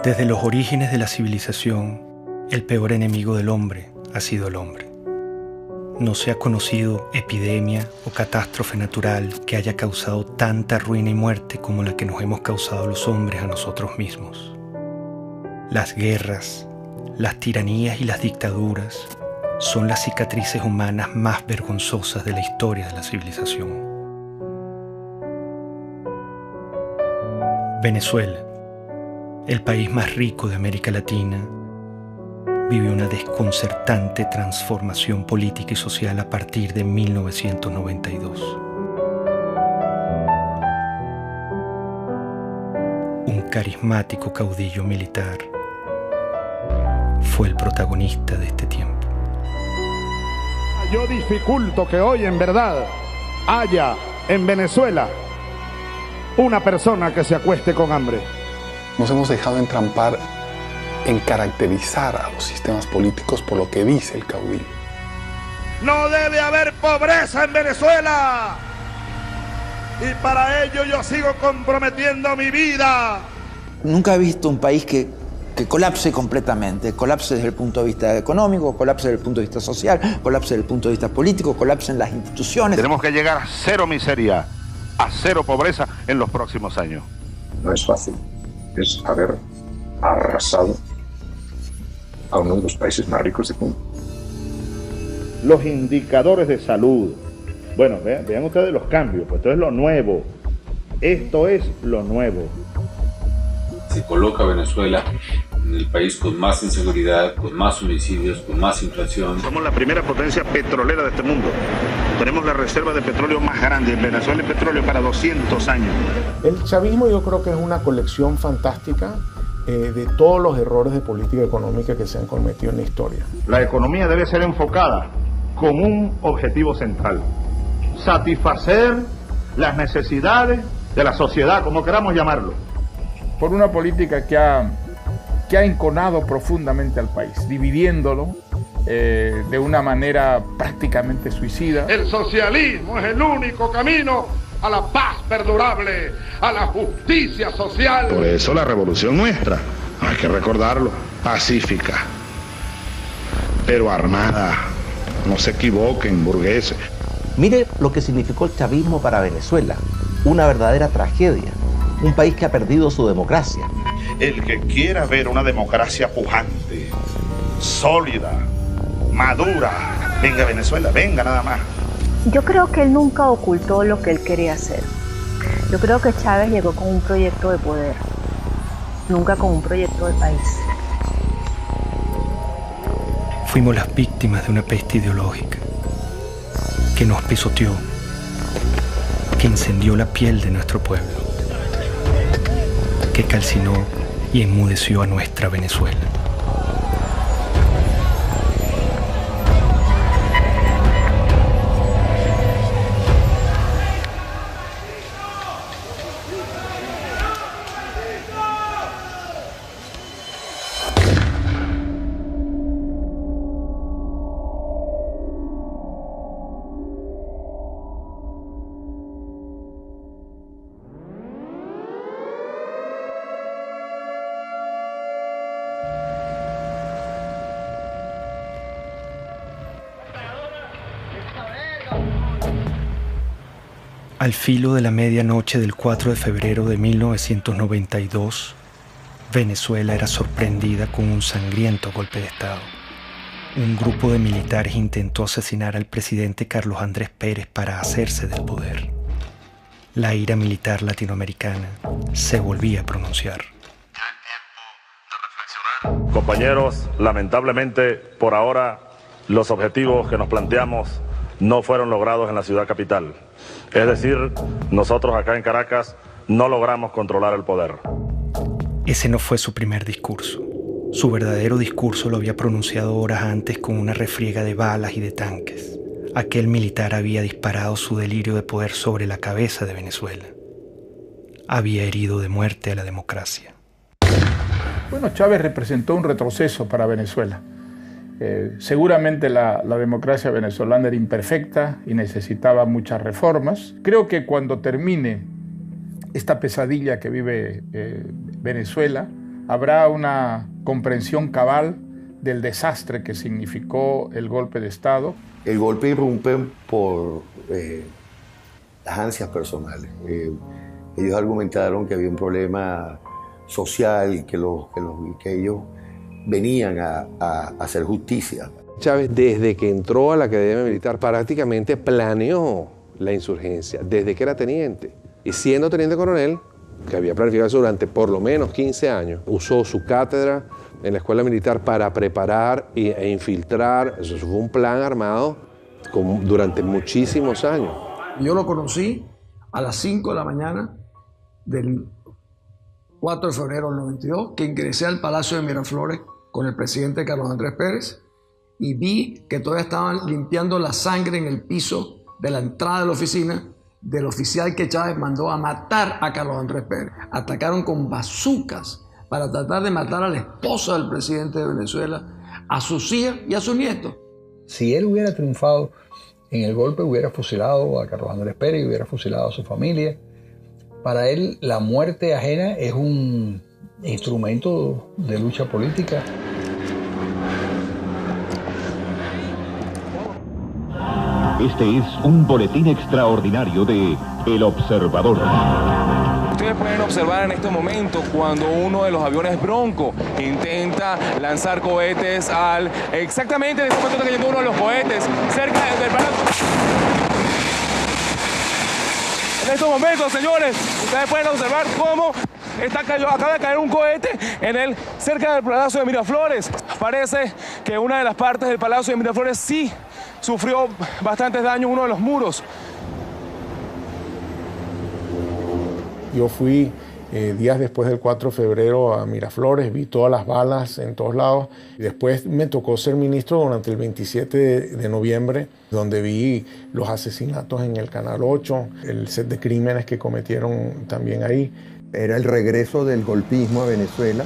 Desde los orígenes de la civilización, el peor enemigo del hombre ha sido el hombre. No se ha conocido epidemia o catástrofe natural que haya causado tanta ruina y muerte como la que nos hemos causado los hombres a nosotros mismos. Las guerras, las tiranías y las dictaduras son las cicatrices humanas más vergonzosas de la historia de la civilización. Venezuela, el país más rico de América Latina, vive una desconcertante transformación política y social a partir de 1992. Un carismático caudillo militar fue el protagonista de este tiempo. Yo dificulto que hoy en verdad haya en Venezuela una persona que se acueste con hambre. Nos hemos dejado entrampar en caracterizar a los sistemas políticos por lo que dice el caudillo. No debe haber pobreza en Venezuela. Y para ello yo sigo comprometiendo mi vida. Nunca he visto un país que colapse completamente. Colapse desde el punto de vista económico, colapse desde el punto de vista social, colapse desde el punto de vista político, colapse en las instituciones. Tenemos que llegar a cero miseria, a cero pobreza en los próximos años. No es fácil. Es haber arrasado a uno de los países más ricos del mundo. Los indicadores de salud. Bueno, vean ustedes los cambios, pues esto es lo nuevo. Esto es lo nuevo. Se coloca a Venezuela en el país con más inseguridad, con más homicidios, con más inflación. Somos la primera potencia petrolera de este mundo. Tenemos la reserva de petróleo más grande. En Venezuela hay petróleo para 200 años. El chavismo yo creo que es una colección fantástica de todos los errores de política económica que se han cometido en la historia. La economía debe ser enfocada con un objetivo central: satisfacer las necesidades de la sociedad, como queramos llamarlo. Por una política que ha enconado profundamente al país, dividiéndolo de una manera prácticamente suicida. El socialismo es el único camino a la paz perdurable, a la justicia social. Por eso la revolución nuestra, hay que recordarlo, pacífica, pero armada. No se equivoquen, burgueses. Mire lo que significó el chavismo para Venezuela. Una verdadera tragedia. Un país que ha perdido su democracia. El que quiera ver una democracia pujante, sólida, madura, venga a Venezuela, venga nada más. Yo creo que él nunca ocultó lo que él quería hacer. Yo creo que Chávez llegó con un proyecto de poder, nunca con un proyecto de país. Fuimos las víctimas de una peste ideológica que nos pisoteó, que incendió la piel de nuestro pueblo, que calcinó y enmudeció a nuestra Venezuela. Al filo de la medianoche del 4 de febrero de 1992, Venezuela era sorprendida con un sangriento golpe de Estado. Un grupo de militares intentó asesinar al presidente Carlos Andrés Pérez para hacerse del poder. La ira militar latinoamericana se volvía a pronunciar. Compañeros, lamentablemente, por ahora, los objetivos que nos planteamos no fueron logrados en la ciudad capital. Es decir, nosotros acá en Caracas no logramos controlar el poder. Ese no fue su primer discurso. Su verdadero discurso lo había pronunciado horas antes con una refriega de balas y de tanques. Aquel militar había disparado su delirio de poder sobre la cabeza de Venezuela. Había herido de muerte a la democracia. Bueno, Chávez representó un retroceso para Venezuela. Seguramente la democracia venezolana era imperfecta y necesitaba muchas reformas. Creo que cuando termine esta pesadilla que vive Venezuela, habrá una comprensión cabal del desastre que significó el golpe de Estado. El golpe irrumpe por las ansias personales. Ellos argumentaron que había un problema social, que ellos venían a hacer justicia. Chávez, desde que entró a la Academia Militar, prácticamente planeó la insurgencia, desde que era teniente. Y siendo teniente coronel, que había planificado eso durante por lo menos 15 años, usó su cátedra en la escuela militar para preparar e infiltrar. Eso fue un plan armado durante muchísimos años. Yo lo conocí a las 5 de la mañana del 4 de febrero del 92, que ingresé al Palacio de Miraflores con el presidente Carlos Andrés Pérez y vi que todavía estaban limpiando la sangre en el piso de la entrada de la oficina del oficial que Chávez mandó a matar a Carlos Andrés Pérez. Atacaron con bazucas para tratar de matar a la esposa del presidente de Venezuela, a sus hijas y a sus nietos. Si él hubiera triunfado en el golpe, hubiera fusilado a Carlos Andrés Pérez y hubiera fusilado a su familia. Para él, la muerte ajena es un instrumento de lucha política. Este es un boletín extraordinario de El Observador. Ustedes pueden observar en este momento cuando uno de los aviones Bronco intenta lanzar cohetes exactamente en este momento está cayendo uno de los cohetes cerca del palacio. En estos momentos, señores, ustedes pueden observar cómo acaba de caer un cohete cerca del Palacio de Miraflores. Parece que una de las partes del Palacio de Miraflores sí sufrió bastantes daños, uno de los muros. Yo fui días después del 4 de febrero a Miraflores, vi todas las balas en todos lados. Después me tocó ser ministro durante el 27 de noviembre, donde vi los asesinatos en el Canal 8, el set de crímenes que cometieron también ahí. Era el regreso del golpismo a Venezuela,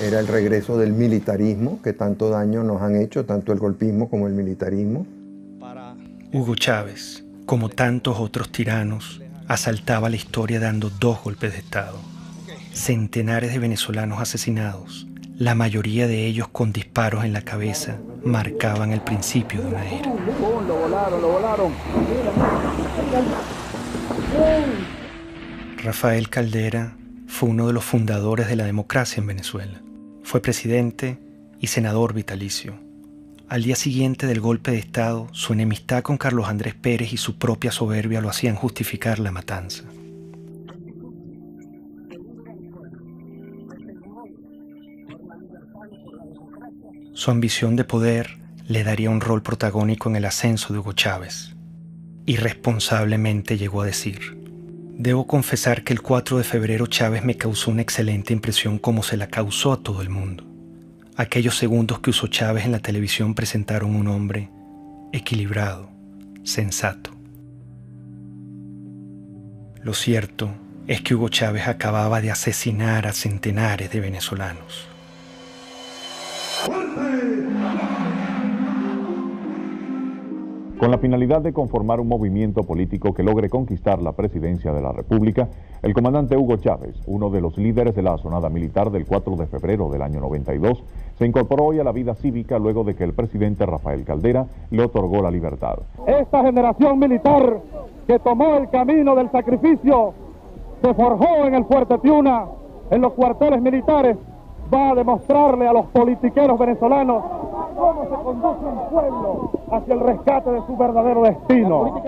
era el regreso del militarismo, que tanto daño nos han hecho, tanto el golpismo como el militarismo. Hugo Chávez, como tantos otros tiranos, asaltaba la historia dando 2 golpes de Estado. Centenares de venezolanos asesinados, la mayoría de ellos con disparos en la cabeza, marcaban el principio de una era. Lo volaron. Rafael Caldera fue uno de los fundadores de la democracia en Venezuela. Fue presidente y senador vitalicio. Al día siguiente del golpe de Estado, su enemistad con Carlos Andrés Pérez y su propia soberbia lo hacían justificar la matanza. Su ambición de poder le daría un rol protagónico en el ascenso de Hugo Chávez. Irresponsablemente llegó a decir: debo confesar que el 4 de febrero Chávez me causó una excelente impresión como se la causó a todo el mundo. Aquellos segundos que usó Chávez en la televisión presentaron un hombre equilibrado, sensato. Lo cierto es que Hugo Chávez acababa de asesinar a centenares de venezolanos. Con la finalidad de conformar un movimiento político que logre conquistar la presidencia de la República, el comandante Hugo Chávez, uno de los líderes de la asonada militar del 4 de febrero del año 92, se incorporó hoy a la vida cívica luego de que el presidente Rafael Caldera le otorgó la libertad. Esta generación militar que tomó el camino del sacrificio, se forjó en el Fuerte Tiuna, en los cuarteles militares, va a demostrarle a los politiqueros venezolanos cómo se conduce un pueblo hacia el rescate de su verdadero destino.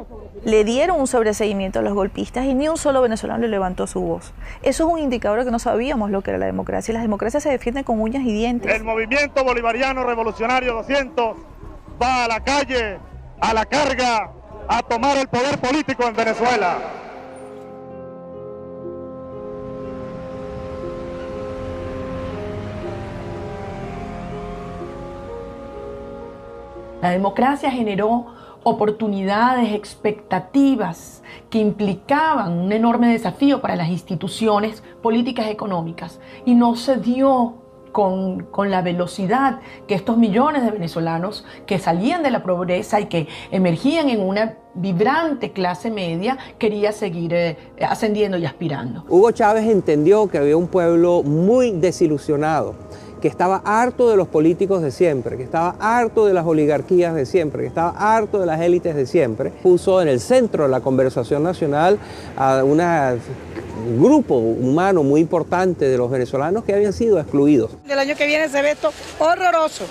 Le dieron un sobreseguimiento a los golpistas y ni un solo venezolano le levantó su voz. Eso es un indicador de que no sabíamos lo que era la democracia. Y las democracias se defienden con uñas y dientes. El movimiento bolivariano revolucionario 200 va a la calle, a la carga, a tomar el poder político en Venezuela. La democracia generó oportunidades, expectativas que implicaban un enorme desafío para las instituciones políticas y económicas. Y no se dio con la velocidad que estos millones de venezolanos que salían de la pobreza y que emergían en una vibrante clase media quería seguir ascendiendo y aspirando. Hugo Chávez entendió que había un pueblo muy desilusionado, que estaba harto de los políticos de siempre, que estaba harto de las oligarquías de siempre, que estaba harto de las élites de siempre. Puso en el centro de la conversación nacional a un grupo humano muy importante de los venezolanos que habían sido excluidos. El año que viene se ve esto horroroso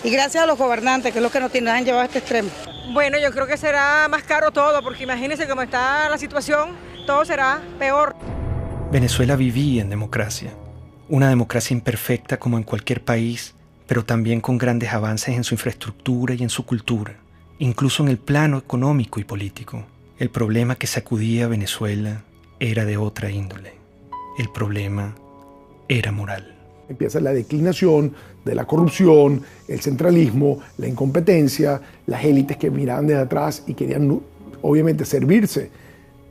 y gracias a los gobernantes, que es lo que nos han llevado a este extremo. Bueno, yo creo que será más caro todo, porque imagínense cómo está la situación, todo será peor. Venezuela vivía en democracia. Una democracia imperfecta como en cualquier país, pero también con grandes avances en su infraestructura y en su cultura, incluso en el plano económico y político. El problema que sacudía a Venezuela era de otra índole. El problema era moral. Empieza la declinación de la corrupción, el centralismo, la incompetencia, las élites que miraban desde atrás y querían obviamente servirse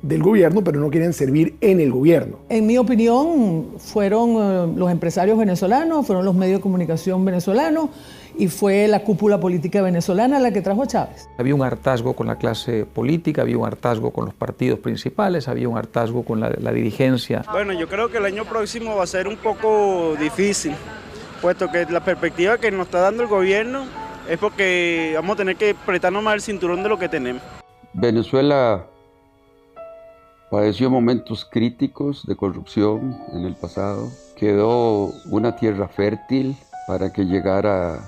del gobierno, pero no querían servir en el gobierno. En mi opinión, fueron los empresarios venezolanos, fueron los medios de comunicación venezolanos y fue la cúpula política venezolana la que trajo a Chávez. Había un hartazgo con la clase política, había un hartazgo con los partidos principales, había un hartazgo con la dirigencia. Bueno, yo creo que el año próximo va a ser un poco difícil, puesto que la perspectiva que nos está dando el gobierno es porque vamos a tener que apretarnos más el cinturón de lo que tenemos. Venezuela padeció momentos críticos de corrupción en el pasado. Quedó una tierra fértil para que llegara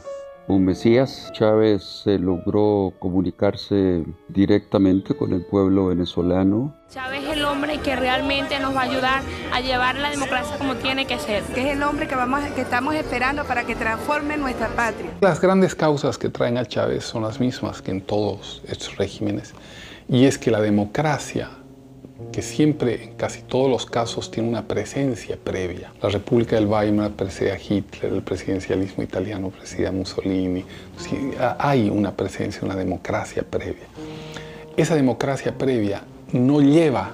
un Mesías. Chávez se logró comunicarse directamente con el pueblo venezolano. Chávez es el hombre que realmente nos va a ayudar a llevar la democracia como tiene que ser. Que es el hombre que estamos esperando para que transforme nuestra patria. Las grandes causas que traen a Chávez son las mismas que en todos estos regímenes, y es que la democracia, que siempre, en casi todos los casos, tiene una presencia previa. La República del Weimar precede a Hitler, el presidencialismo italiano precede a Mussolini. Sí, hay una presencia, una democracia previa. Esa democracia previa no lleva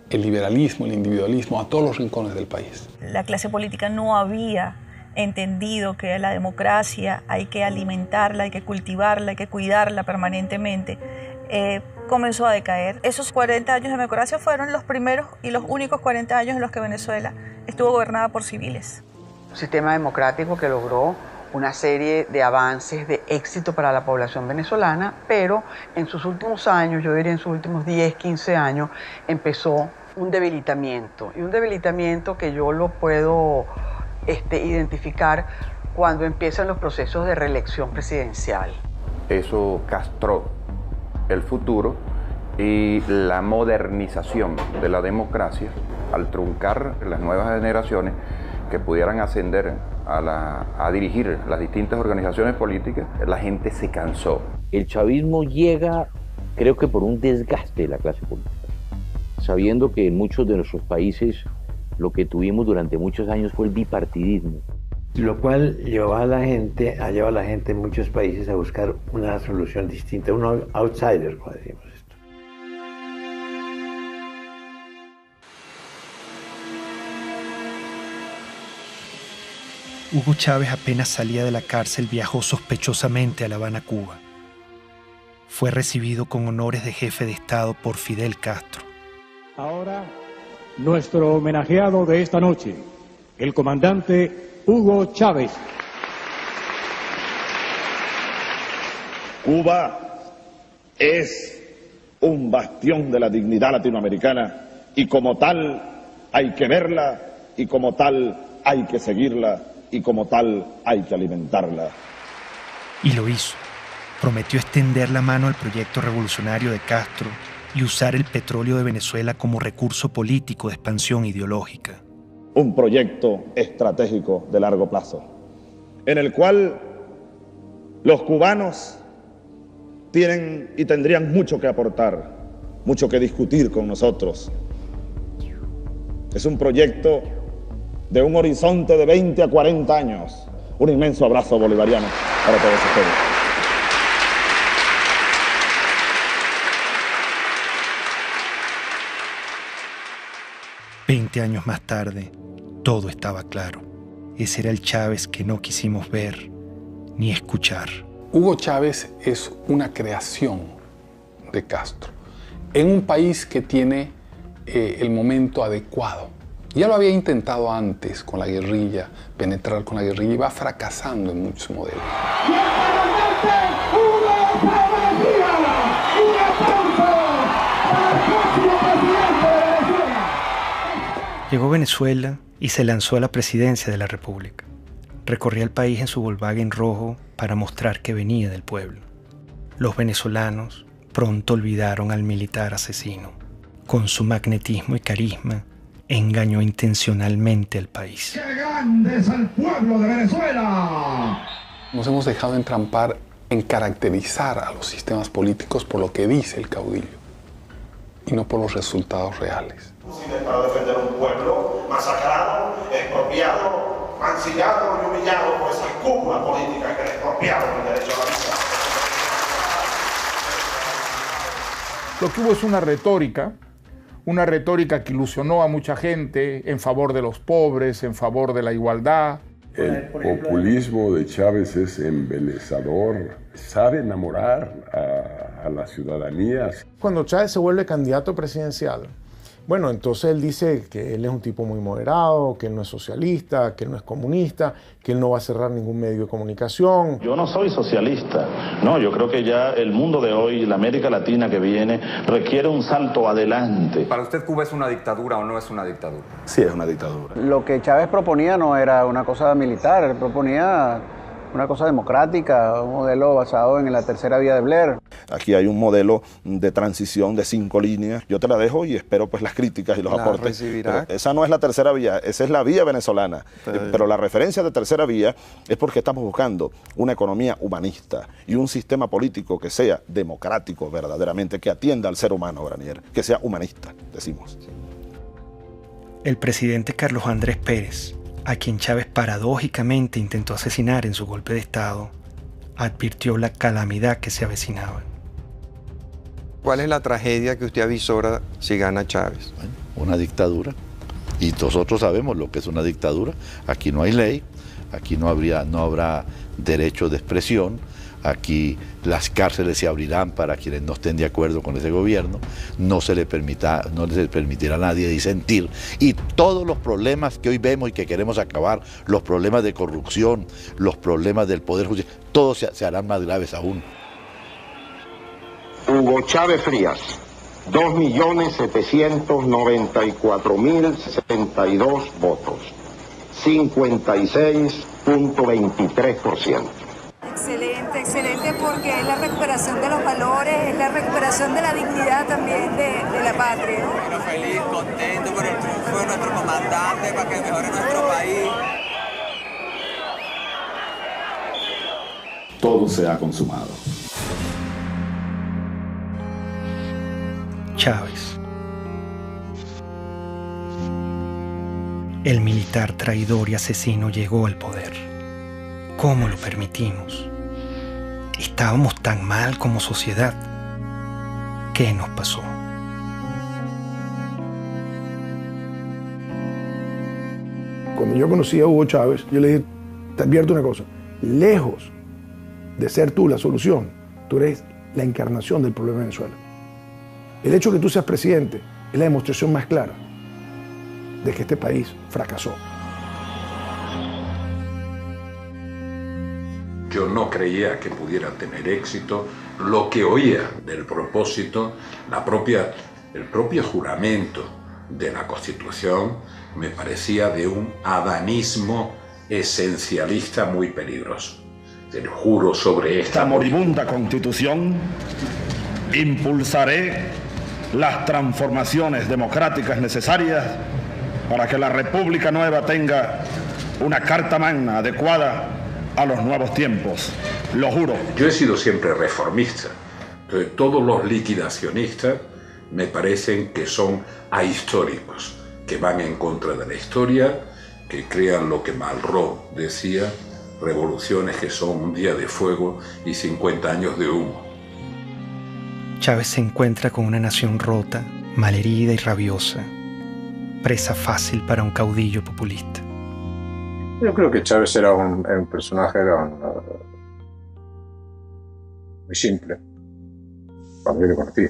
el liberalismo, el individualismo a todos los rincones del país. La clase política no había entendido que la democracia hay que alimentarla, hay que cultivarla, hay que cuidarla permanentemente. Comenzó a decaer. Esos 40 años de democracia fueron los primeros y los únicos 40 años en los que Venezuela estuvo gobernada por civiles. Un sistema democrático que logró una serie de avances de éxito para la población venezolana, pero en sus últimos años, yo diría en sus últimos 10, 15 años, empezó un debilitamiento. Y un debilitamiento que yo lo puedo identificar cuando empiezan los procesos de reelección presidencial. Eso castró el futuro y la modernización de la democracia al truncar las nuevas generaciones que pudieran ascender a dirigir las distintas organizaciones políticas. La gente se cansó. El chavismo llega, creo que por un desgaste de la clase política, sabiendo que en muchos de nuestros países lo que tuvimos durante muchos años fue el bipartidismo. Lo cual ha llevado a la gente en muchos países a buscar una solución distinta, un outsider, como decimos esto. Hugo Chávez apenas salía de la cárcel viajó sospechosamente a La Habana, Cuba. Fue recibido con honores de jefe de Estado por Fidel Castro. Ahora, nuestro homenajeado de esta noche, el comandante Hugo Chávez. Cuba es un bastión de la dignidad latinoamericana y como tal hay que verla y como tal hay que seguirla y como tal hay que alimentarla. Y lo hizo. Prometió extender la mano al proyecto revolucionario de Castro y usar el petróleo de Venezuela como recurso político de expansión ideológica. Un proyecto estratégico de largo plazo, en el cual los cubanos tienen y tendrían mucho que aportar, mucho que discutir con nosotros. Es un proyecto de un horizonte de 20 a 40 años. Un inmenso abrazo bolivariano para todos ustedes. 20 años más tarde, todo estaba claro. ese era el Chávez que no quisimos ver ni escuchar. Hugo Chávez es una creación de Castro en un país que tiene el momento adecuado. Ya lo había intentado antes con la guerrilla, penetrar con la guerrilla, y va fracasando en muchos modelos. Llegó a Venezuela y se lanzó a la presidencia de la República. Recorría el país en su Volkswagen rojo para mostrar que venía del pueblo. Los venezolanos pronto olvidaron al militar asesino. Con su magnetismo y carisma, engañó intencionalmente al país. ¡Qué grande es el pueblo de Venezuela! Nos hemos dejado entrampar en caracterizar a los sistemas políticos por lo que dice el caudillo y no por los resultados reales. Para defender un pueblo masacrado, expropiado, mancillado y humillado por esas cúpulas políticas que le expropiaron el derecho a la vida. Lo que hubo es una retórica que ilusionó a mucha gente en favor de los pobres, en favor de la igualdad. El populismo de Chávez es embelezador, sabe enamorar a la ciudadanía. Cuando Chávez se vuelve candidato presidencial, bueno, entonces él dice que él es un tipo muy moderado, que él no es socialista, que él no es comunista, que él no va a cerrar ningún medio de comunicación. Yo no soy socialista, no, yo creo que ya el mundo de hoy, la América Latina que viene, requiere un salto adelante. ¿Para usted Cuba es una dictadura o no es una dictadura? Sí, es una dictadura. Lo que Chávez proponía no era una cosa militar, él proponía una cosa democrática, un modelo basado en la tercera vía de Blair. Aquí hay un modelo de transición de 5 líneas. Yo te la dejo y espero pues las críticas y los aportes. Pero esa no es la tercera vía, esa es la vía venezolana. Pero la referencia de tercera vía es porque estamos buscando una economía humanista y un sistema político que sea democrático verdaderamente, que atienda al ser humano, Granier, que sea humanista, decimos. El presidente Carlos Andrés Pérez, a quien Chávez paradójicamente intentó asesinar en su golpe de Estado, advirtió la calamidad que se avecinaba. ¿Cuál es la tragedia que usted avisora si gana Chávez? Bueno, una dictadura. Y nosotros sabemos lo que es una dictadura. Aquí no hay ley, aquí no habrá derecho de expresión, aquí las cárceles se abrirán para quienes no estén de acuerdo con ese gobierno, no se le permitirá a nadie disentir, y todos los problemas que hoy vemos y que queremos acabar, los problemas de corrupción, los problemas del poder judicial, todos se harán más graves aún. Hugo Chávez Frías, 2.794.062 votos, 56.23%. Excelente, excelente, porque es la recuperación de los valores, es la recuperación de la dignidad también de la patria. Bueno, feliz, contento por el triunfo de nuestro comandante para que mejore nuestro país. Todo se ha consumado. Chávez. El militar traidor y asesino llegó al poder. ¿Cómo lo permitimos? ¿Estábamos tan mal como sociedad? ¿Qué nos pasó? Cuando yo conocí a Hugo Chávez, yo le dije, te advierto una cosa, lejos de ser tú la solución, tú eres la encarnación del problema de Venezuela. El hecho de que tú seas presidente es la demostración más clara de que este país fracasó. Yo no creía que pudiera tener éxito. Lo que oía del propósito, el propio juramento de la Constitución, me parecía de un adanismo esencialista muy peligroso. Te lo juro sobre esta moribunda Constitución, impulsaré las transformaciones democráticas necesarias para que la República Nueva tenga una carta magna adecuada a los nuevos tiempos, lo juro. Yo he sido siempre reformista. Entonces, todos los liquidacionistas me parecen que son ahistóricos, que van en contra de la historia, que crean lo que Malraux decía, revoluciones que son un día de fuego y 50 años de humo. Chávez se encuentra con una nación rota, malherida y rabiosa, presa fácil para un caudillo populista. Yo creo que Chávez era un personaje muy simple, cuando yo le conocí.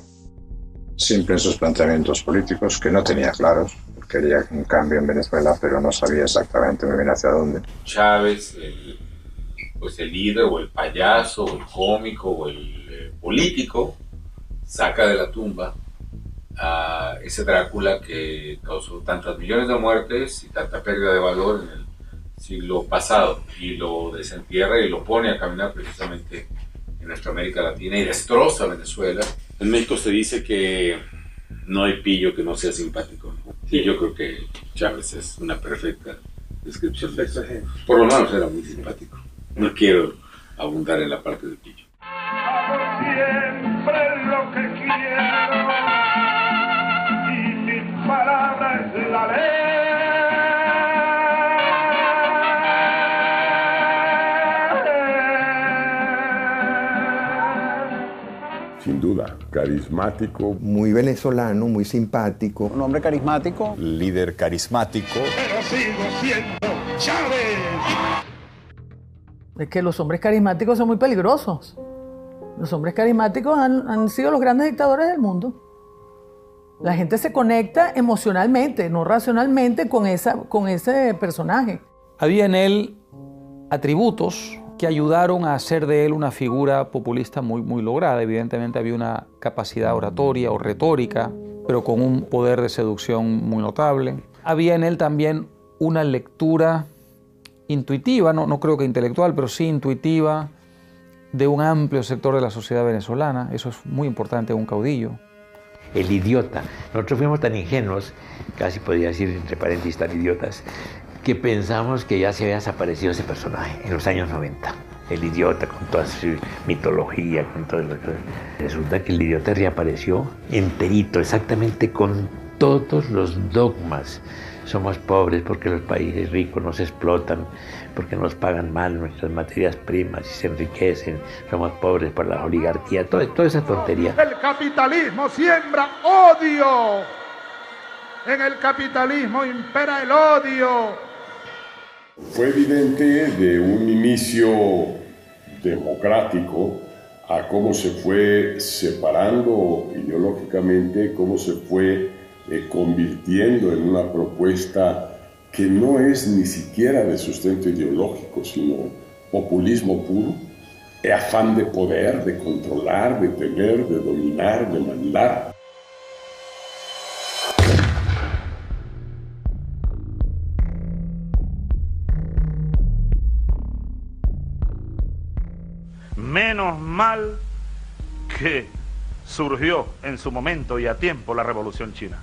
Simple en sus planteamientos políticos, que no tenía claros. Quería un cambio en Venezuela, pero no sabía exactamente muy bien hacia dónde. Chávez, el líder o el payaso o el cómico o el político, saca de la tumba a ese Drácula que causó tantas millones de muertes y tanta pérdida de valor en el siglo pasado, y lo desentierra y lo pone a caminar precisamente en nuestra América Latina y destroza Venezuela. En México se dice que no hay pillo que no sea simpático, ¿no? Y yo creo que Chávez es una perfecta descripción de eso. Por lo menos era muy simpático. No quiero abundar en la parte del pillo. Siempre lo que quiero y mi palabra es la ley. Sin duda, carismático. Muy venezolano, muy simpático. Un hombre carismático. Líder carismático. Pero sigo siendo Chávez. Es que los hombres carismáticos son muy peligrosos. Los hombres carismáticos han sido los grandes dictadores del mundo. La gente se conecta emocionalmente, no racionalmente, con ese personaje. Había en él atributos que ayudaron a hacer de él una figura populista muy lograda. Evidentemente había una capacidad oratoria o retórica, pero con un poder de seducción muy notable. Había en él también una lectura intuitiva, no creo que intelectual, pero sí intuitiva, de un amplio sector de la sociedad venezolana. Eso es muy importante en un caudillo. El idiota. Nosotros fuimos tan ingenuos, casi podría decir entre paréntesis tan idiotas, que pensamos que ya se había desaparecido ese personaje en los años 90. El idiota con toda su mitología, con todo lo que... Resulta que el idiota reapareció enterito, exactamente con todos los dogmas. Somos pobres porque los países ricos nos explotan, porque nos pagan mal nuestras materias primas y se enriquecen. Somos pobres por la oligarquía, toda esa tontería. El capitalismo siembra odio. En el capitalismo impera el odio. Fue evidente de un inicio democrático a cómo se fue separando ideológicamente, cómo se fue convirtiendo en una propuesta que no es ni siquiera de sustento ideológico, sino populismo puro, afán de poder, de controlar, de tener, de dominar, de mandar. Menos mal que surgió en su momento y a tiempo la Revolución China.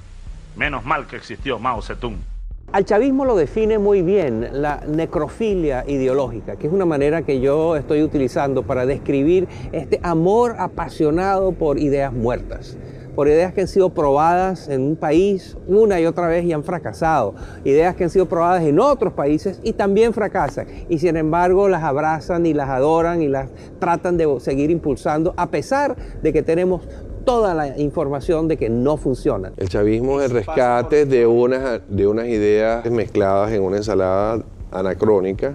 Menos mal que existió Mao Zedong. Al chavismo lo define muy bien la necrofilia ideológica, que es una manera que yo estoy utilizando para describir este amor apasionado por ideas muertas, por ideas que han sido probadas en un país una y otra vez y han fracasado, ideas que han sido probadas en otros países y también fracasan, y sin embargo las abrazan y las adoran y las tratan de seguir impulsando a pesar de que tenemos toda la información de que no funcionan. El chavismo es el rescate de unas ideas mezcladas en una ensalada anacrónica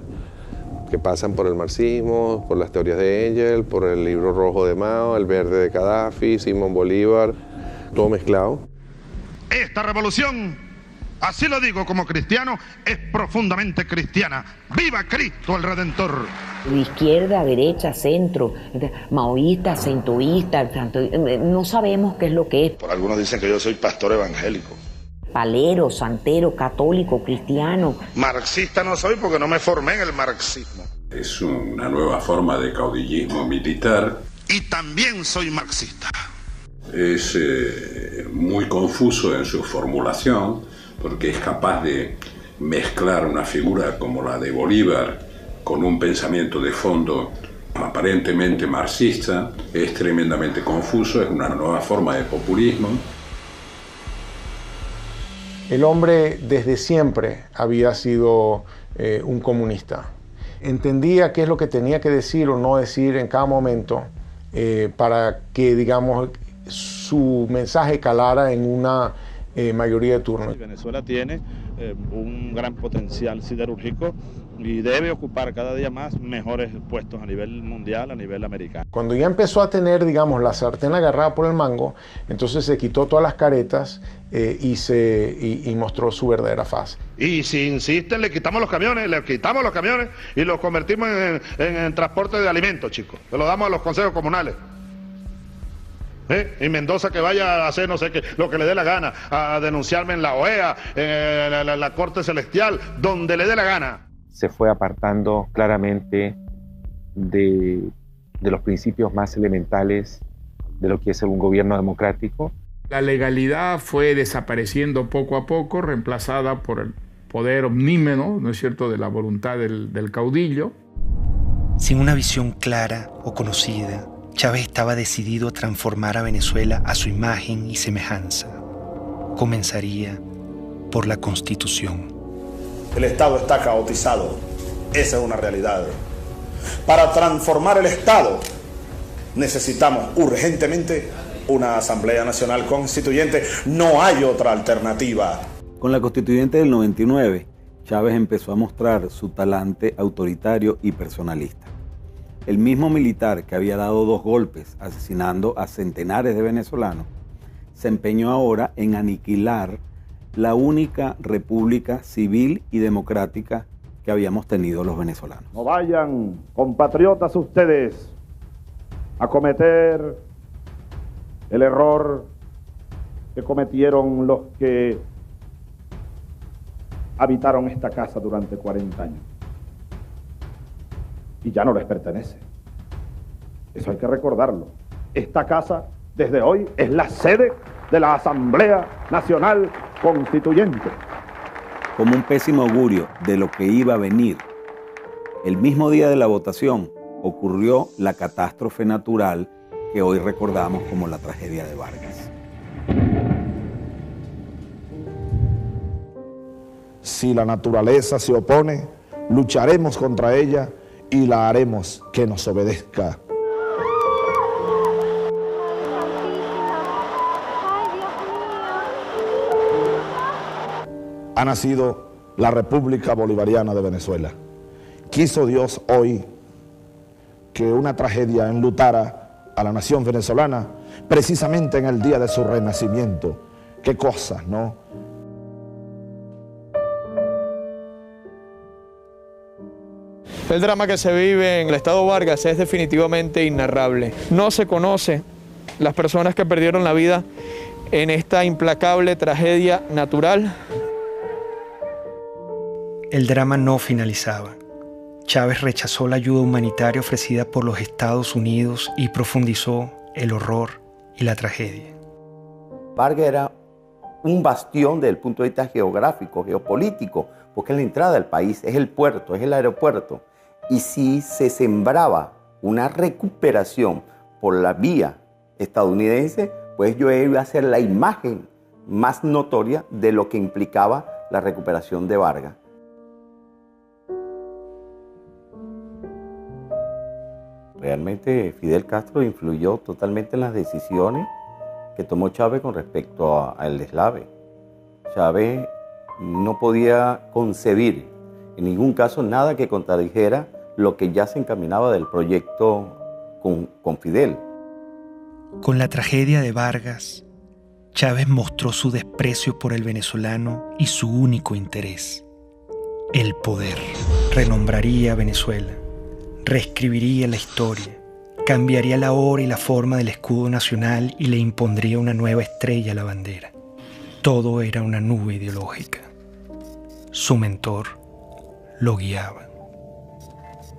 que pasan por el marxismo, por las teorías de Engels, por el libro rojo de Mao, el verde de Gaddafi, Simón Bolívar, todo mezclado. Esta revolución, así lo digo como cristiano, es profundamente cristiana. ¡Viva Cristo el Redentor! De izquierda, derecha, centro, maoísta, centroísta, no sabemos qué es lo que es. Por algunos dicen que yo soy pastor evangélico. Palero, santero, católico, cristiano. Marxista no soy porque no me formé en el marxismo. Es una nueva forma de caudillismo militar. Y también soy marxista. Es muy confuso en su formulación porque es capaz de mezclar una figura como la de Bolívar con un pensamiento de fondo aparentemente marxista. Es tremendamente confuso, es una nueva forma de populismo. El hombre desde siempre había sido un comunista. Entendía qué es lo que tenía que decir o no decir en cada momento para que, digamos, su mensaje calara en una mayoría de turnos. Venezuela tiene un gran potencial siderúrgico y debe ocupar cada día más mejores puestos a nivel mundial, a nivel americano. Cuando ya empezó a tener, digamos, la sartén agarrada por el mango, entonces se quitó todas las caretas y mostró su verdadera faz. Y si insisten, le quitamos los camiones y los convertimos en transporte de alimentos, chicos. Se lo damos a los consejos comunales. Y Mendoza que vaya a hacer no sé qué, lo que le dé la gana, a denunciarme en la OEA, en la Corte Celestial, donde le dé la gana. Se fue apartando claramente de los principios más elementales de lo que es un gobierno democrático. La legalidad fue desapareciendo poco a poco, reemplazada por el poder omnímodo, ¿no es cierto?, de la voluntad del caudillo. Sin una visión clara o conocida, Chávez estaba decidido a transformar a Venezuela a su imagen y semejanza. Comenzaría por la Constitución. El Estado está caotizado. Esa es una realidad. Para transformar el Estado necesitamos urgentemente una Asamblea Nacional Constituyente. No hay otra alternativa. Con la Constituyente del 99, Chávez empezó a mostrar su talante autoritario y personalista. El mismo militar que había dado 2 golpes asesinando a centenares de venezolanos se empeñó ahora en aniquilar la única república civil y democrática que habíamos tenido los venezolanos. No vayan, compatriotas, ustedes a cometer el error que cometieron los que habitaron esta casa durante 40 años. Y ya no les pertenece. Eso hay que recordarlo. Esta casa, desde hoy, es la sede de la Asamblea Nacional Constituyente. Como un pésimo augurio de lo que iba a venir, el mismo día de la votación ocurrió la catástrofe natural que hoy recordamos como la tragedia de Vargas. Si la naturaleza se opone, lucharemos contra ella y la haremos que nos obedezca. Ha nacido la República Bolivariana de Venezuela. Quiso Dios hoy que una tragedia enlutara a la nación venezolana precisamente en el día de su renacimiento. Qué cosas, ¿no? El drama que se vive en el estado Vargas es definitivamente inarrable. No se conoce las personas que perdieron la vida en esta implacable tragedia natural. El drama no finalizaba. Chávez rechazó la ayuda humanitaria ofrecida por los Estados Unidos y profundizó el horror y la tragedia. Vargas era un bastión desde el punto de vista geográfico, geopolítico, porque es la entrada del país, es el puerto, es el aeropuerto. Y si se sembraba una recuperación por la vía estadounidense, pues yo iba a ser la imagen más notoria de lo que implicaba la recuperación de Vargas. Realmente Fidel Castro influyó totalmente en las decisiones que tomó Chávez con respecto al deslave. Chávez no podía concebir en ningún caso nada que contradijera lo que ya se encaminaba del proyecto con Fidel. Con la tragedia de Vargas, Chávez mostró su desprecio por el venezolano y su único interés, el poder. Renombraría a Venezuela, reescribiría la historia, cambiaría la hora y la forma del escudo nacional y le impondría una nueva estrella a la bandera. Todo era una nube ideológica. Su mentor lo guiaba.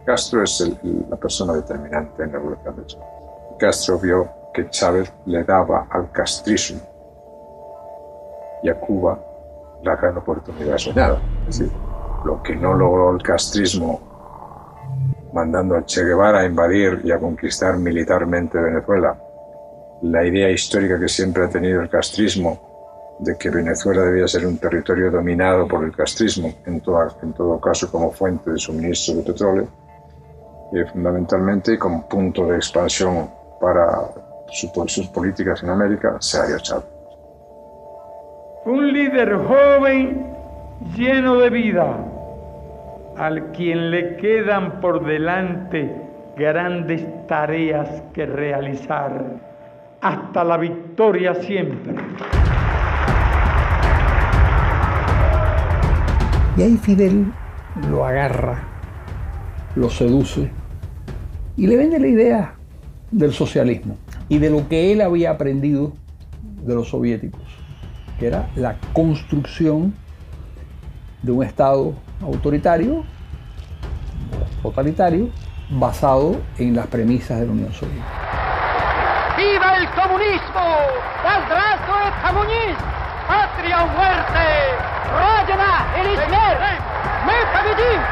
Castro es la persona determinante en la revolución de Chávez. Castro vio que Chávez le daba al castrismo y a Cuba la gran oportunidad soñada. Es decir, lo que no logró el castrismo mandando a Che Guevara a invadir y a conquistar militarmente Venezuela, la idea histórica que siempre ha tenido el castrismo de que Venezuela debía ser un territorio dominado por el castrismo, en todo caso como fuente de suministro de petróleo, fundamentalmente y como punto de expansión para sus políticas en América, se dio Chávez. Un líder joven lleno de vida, al quien le quedan por delante grandes tareas que realizar, hasta la victoria siempre. Y ahí Fidel lo agarra, lo seduce y le vende la idea del socialismo y de lo que él había aprendido de los soviéticos, que era la construcción de un Estado autoritario, totalitario, basado en las premisas de la Unión Soviética. ¡Viva el comunismo! ¡Здравствует коммунизм! ¡Patria o muerte! ¡Родина или смерть! ¡Мы победим!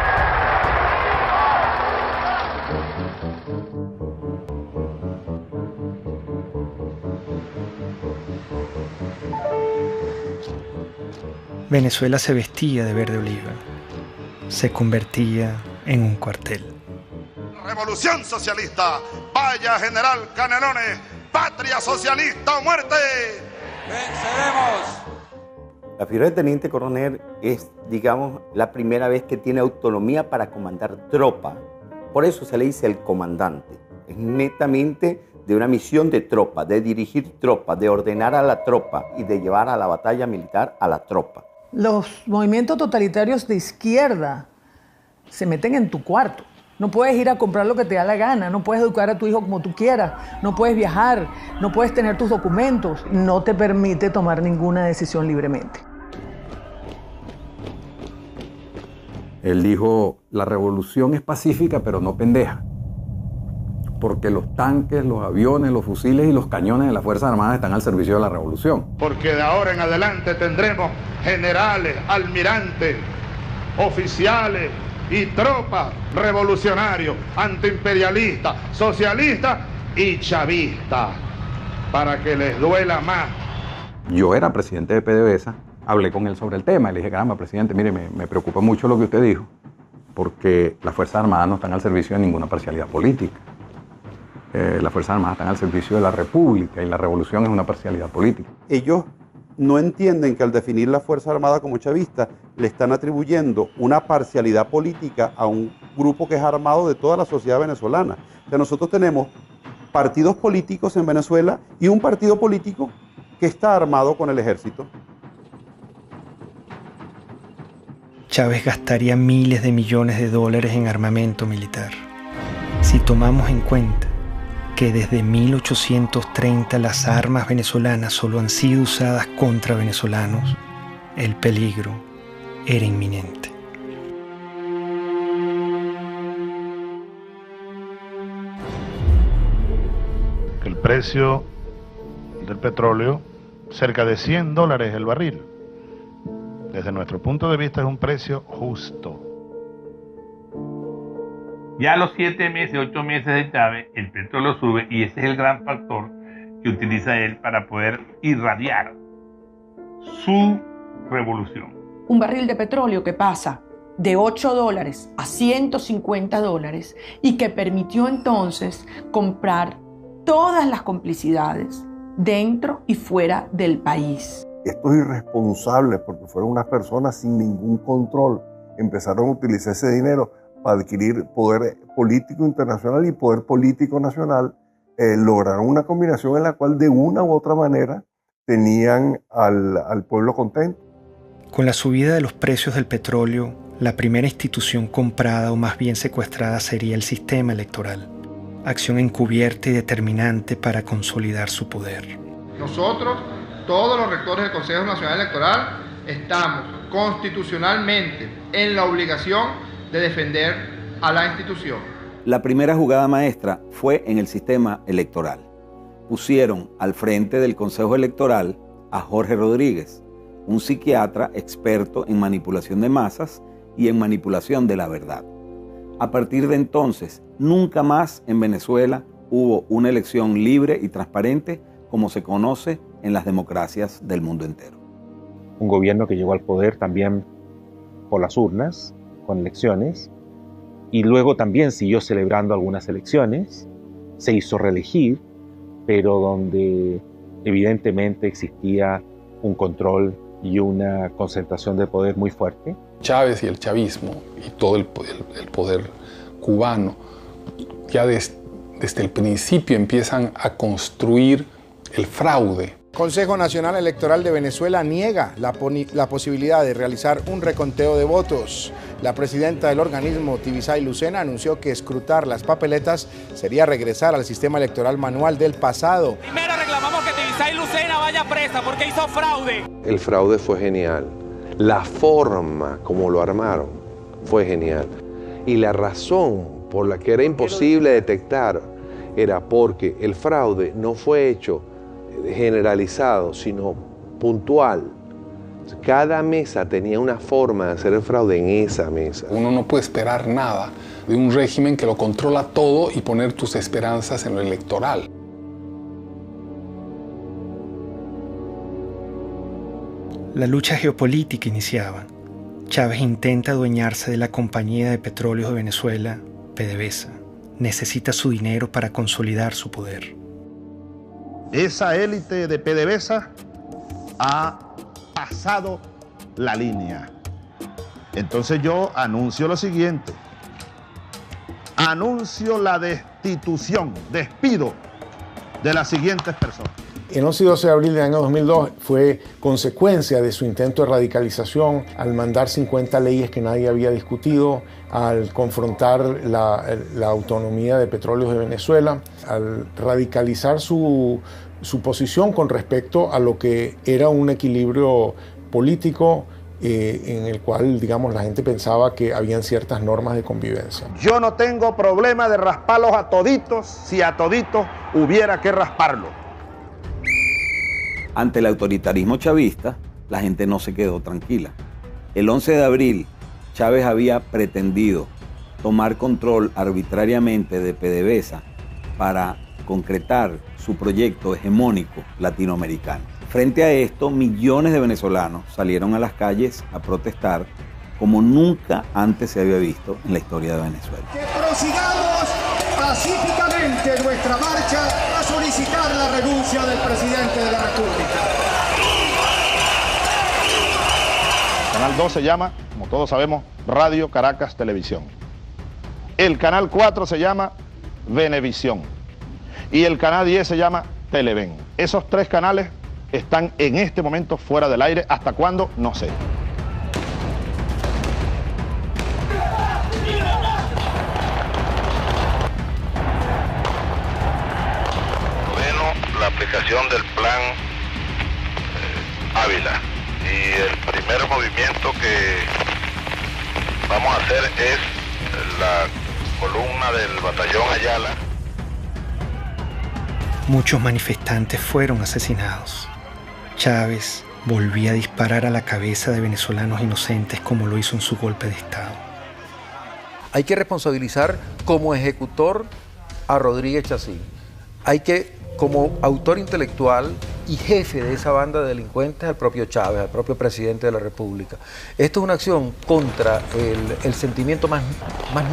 Venezuela se vestía de verde oliva, se convertía en un cuartel. Revolución socialista, vaya General Canelones, patria socialista o muerte. ¡Venceremos! La figura de teniente coronel es, digamos, la primera vez que tiene autonomía para comandar tropa. Por eso se le dice el comandante. Es netamente de una misión de tropa, de dirigir tropa, de ordenar a la tropa y de llevar a la batalla militar a la tropa. Los movimientos totalitarios de izquierda se meten en tu cuarto. No puedes ir a comprar lo que te da la gana, no puedes educar a tu hijo como tú quieras, no puedes viajar, no puedes tener tus documentos, no te permite tomar ninguna decisión libremente. Él dijo, la revolución es pacífica pero no pendeja, porque los tanques, los aviones, los fusiles y los cañones de las Fuerzas Armadas están al servicio de la revolución. Porque de ahora en adelante tendremos generales, almirantes, oficiales y tropas revolucionarios, antiimperialistas, socialistas y chavistas, para que les duela más. Yo era presidente de PDVSA, hablé con él sobre el tema y le dije, caramba, presidente, mire, me preocupa mucho lo que usted dijo, porque las Fuerzas Armadas no están al servicio de ninguna parcialidad política. Las Fuerzas Armadas están al servicio de la República y la revolución es una parcialidad política. Ellos no entienden que al definir la Fuerza Armada como chavista le están atribuyendo una parcialidad política a un grupo que es armado de toda la sociedad venezolana. O sea, nosotros tenemos partidos políticos en Venezuela y un partido político que está armado con el ejército. Chávez gastaría miles de millones de dólares en armamento militar. Si tomamos en cuenta que desde 1830 las armas venezolanas solo han sido usadas contra venezolanos, el peligro era inminente. El precio del petróleo, cerca de $100 el barril. Desde nuestro punto de vista es un precio justo. Ya a los 7 meses, 8 meses de Chávez, el petróleo sube y ese es el gran factor que utiliza él para poder irradiar su revolución. Un barril de petróleo que pasa de $8 a $150 y que permitió entonces comprar todas las complicidades dentro y fuera del país. Estos irresponsables, porque fueron unas personas sin ningún control, empezaron a utilizar ese dinero para adquirir poder político internacional y poder político nacional, lograron una combinación en la cual de una u otra manera tenían al pueblo contento. Con la subida de los precios del petróleo, la primera institución comprada o más bien secuestrada sería el sistema electoral, acción encubierta y determinante para consolidar su poder. Nosotros, todos los rectores del Consejo Nacional Electoral, estamos constitucionalmente en la obligación de defender a la institución. La primera jugada maestra fue en el sistema electoral. Pusieron al frente del Consejo Electoral a Jorge Rodríguez, un psiquiatra experto en manipulación de masas y en manipulación de la verdad. A partir de entonces, nunca más en Venezuela hubo una elección libre y transparente como se conoce en las democracias del mundo entero. Un gobierno que llegó al poder también por las urnas, con elecciones, y luego también siguió celebrando algunas elecciones, se hizo reelegir, pero donde evidentemente existía un control y una concentración de poder muy fuerte. Chávez y el chavismo y todo el poder cubano ya desde el principio empiezan a construir el fraude. Consejo Nacional Electoral de Venezuela niega la posibilidad de realizar un reconteo de votos. La presidenta del organismo, Tibisay Lucena, anunció que escrutar las papeletas sería regresar al sistema electoral manual del pasado. Primero reclamamos que Tibisay Lucena vaya presa porque hizo fraude. El fraude fue genial. La forma como lo armaron fue genial. Y la razón por la que era imposible detectar era porque el fraude no fue hecho generalizado, sino puntual. Cada mesa tenía una forma de hacer el fraude en esa mesa. Uno no puede esperar nada de un régimen que lo controla todo y poner tus esperanzas en lo electoral. La lucha geopolítica iniciaba. Chávez intenta adueñarse de la Compañía de Petróleos de Venezuela, PDVSA. Necesita su dinero para consolidar su poder. Esa élite de PDVSA ha pasado la línea. Entonces yo anuncio lo siguiente. Anuncio la destitución, despido de las siguientes personas. El 11 y 12 de abril del año 2002 fue consecuencia de su intento de radicalización al mandar 50 leyes que nadie había discutido, al confrontar la autonomía de Petróleos de Venezuela, al radicalizar su posición con respecto a lo que era un equilibrio político en el cual, digamos, la gente pensaba que habían ciertas normas de convivencia. Yo no tengo problema de rasparlos a toditos si a toditos hubiera que rasparlo. Ante el autoritarismo chavista, la gente no se quedó tranquila. El 11 de abril, Chávez había pretendido tomar control arbitrariamente de PDVSA para concretar su proyecto hegemónico latinoamericano. Frente a esto, millones de venezolanos salieron a las calles a protestar como nunca antes se había visto en la historia de Venezuela. Que prosigamos pacíficamente nuestra marcha a solicitar la renuncia del presidente de la República. Canal 2 se llama, como todos sabemos, Radio Caracas Televisión. El canal 4 se llama Venevisión. Y el canal 10 se llama Televen. Esos tres canales están en este momento fuera del aire. ¿Hasta cuándo? No sé. La aplicación del plan Ávila. Y el primer movimiento que vamos a hacer es la columna del batallón Ayala. Muchos manifestantes fueron asesinados. Chávez volvía a disparar a la cabeza de venezolanos inocentes como lo hizo en su golpe de Estado. Hay que responsabilizar como ejecutor a Rodríguez Chacín. Hay que, como autor intelectual y jefe de esa banda de delincuentes, al propio Chávez, al propio presidente de la República. Esto es una acción contra el sentimiento más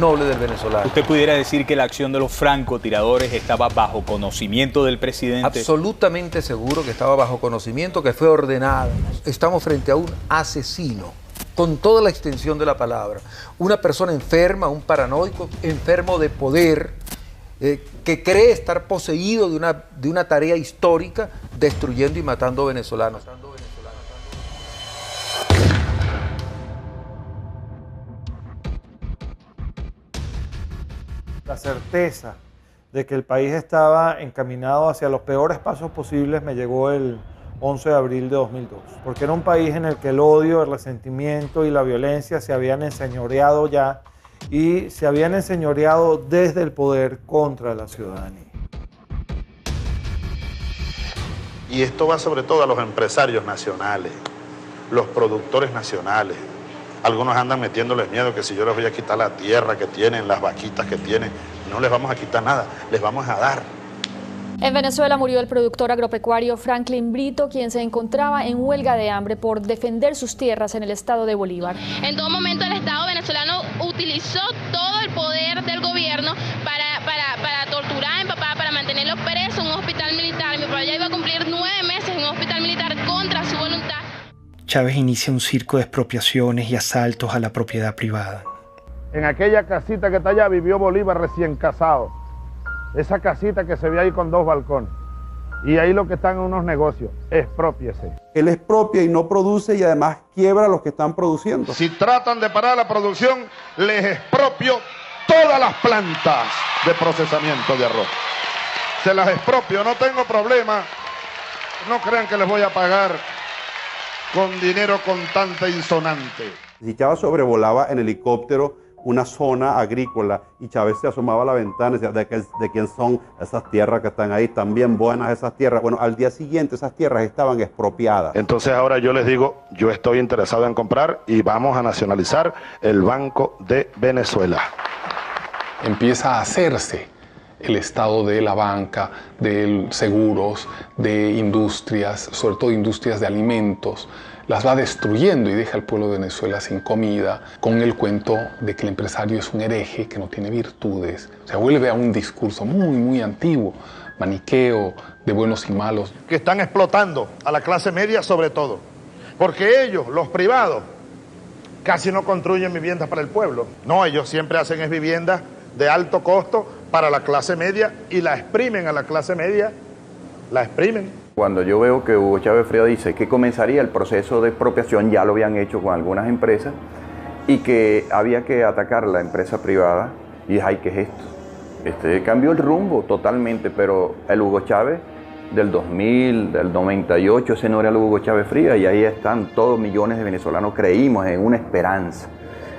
noble del venezolano. ¿Usted pudiera decir que la acción de los francotiradores estaba bajo conocimiento del presidente? Absolutamente seguro que estaba bajo conocimiento, que fue ordenada. Estamos frente a un asesino, con toda la extensión de la palabra. Una persona enferma, un paranoico, enfermo de poder, que cree estar poseído de una tarea histórica, destruyendo y matando venezolanos. La certeza de que el país estaba encaminado hacia los peores pasos posibles me llegó el 11 de abril de 2002, porque era un país en el que el odio, el resentimiento y la violencia se habían enseñoreado ya, y se habían enseñoreado desde el poder contra la ciudadanía. Y esto va sobre todo a los empresarios nacionales, los productores nacionales. Algunos andan metiéndoles miedo que si yo les voy a quitar la tierra que tienen, las vaquitas que tienen, no les vamos a quitar nada, les vamos a dar. En Venezuela murió el productor agropecuario Franklin Brito, quien se encontraba en huelga de hambre por defender sus tierras en el estado de Bolívar. En todo momento el Estado venezolano utilizó todo el poder del gobierno para torturar a mi papá, para mantenerlo preso en un hospital militar. Mi papá ya iba a cumplir 9 meses en un hospital militar contra su voluntad. Chávez inicia un circo de expropiaciones y asaltos a la propiedad privada. En aquella casita que está allá vivió Bolívar recién casado. Esa casita que se ve ahí con 2 balcones. Y ahí lo que están en unos negocios, exprópiese. Él expropia y no produce y además quiebra a los que están produciendo. Si tratan de parar la producción, les expropio todas las plantas de procesamiento de arroz. Se las expropio, no tengo problema. No crean que les voy a pagar con dinero contante insonante. Si Chávez sobrevolaba en helicóptero una zona agrícola y Chávez se asomaba a la ventana y decía, ¿de quién son esas tierras que están ahí? Están bien buenas esas tierras. Bueno, al día siguiente esas tierras estaban expropiadas. Entonces ahora yo les digo, yo estoy interesado en comprar y vamos a nacionalizar el Banco de Venezuela. Empieza a hacerse el estado de la banca, de seguros, de industrias, sobre todo industrias de alimentos. Las va destruyendo y deja al pueblo de Venezuela sin comida, con el cuento de que el empresario es un hereje que no tiene virtudes. O sea, vuelve a un discurso muy antiguo, maniqueo, de buenos y malos. Que están explotando a la clase media sobre todo, porque ellos, los privados, casi no construyen viviendas para el pueblo. No, ellos siempre hacen es viviendas de alto costo para la clase media y la exprimen a la clase media, la exprimen. Cuando yo veo que Hugo Chávez Frías dice que comenzaría el proceso de expropiación, ya lo habían hecho con algunas empresas, y que había que atacar la empresa privada, y dije, ay, ¿qué es esto? Cambió el rumbo totalmente, pero el Hugo Chávez del 2000, del 98, ese no era el Hugo Chávez Frías, y ahí están todos millones de venezolanos, creímos en una esperanza.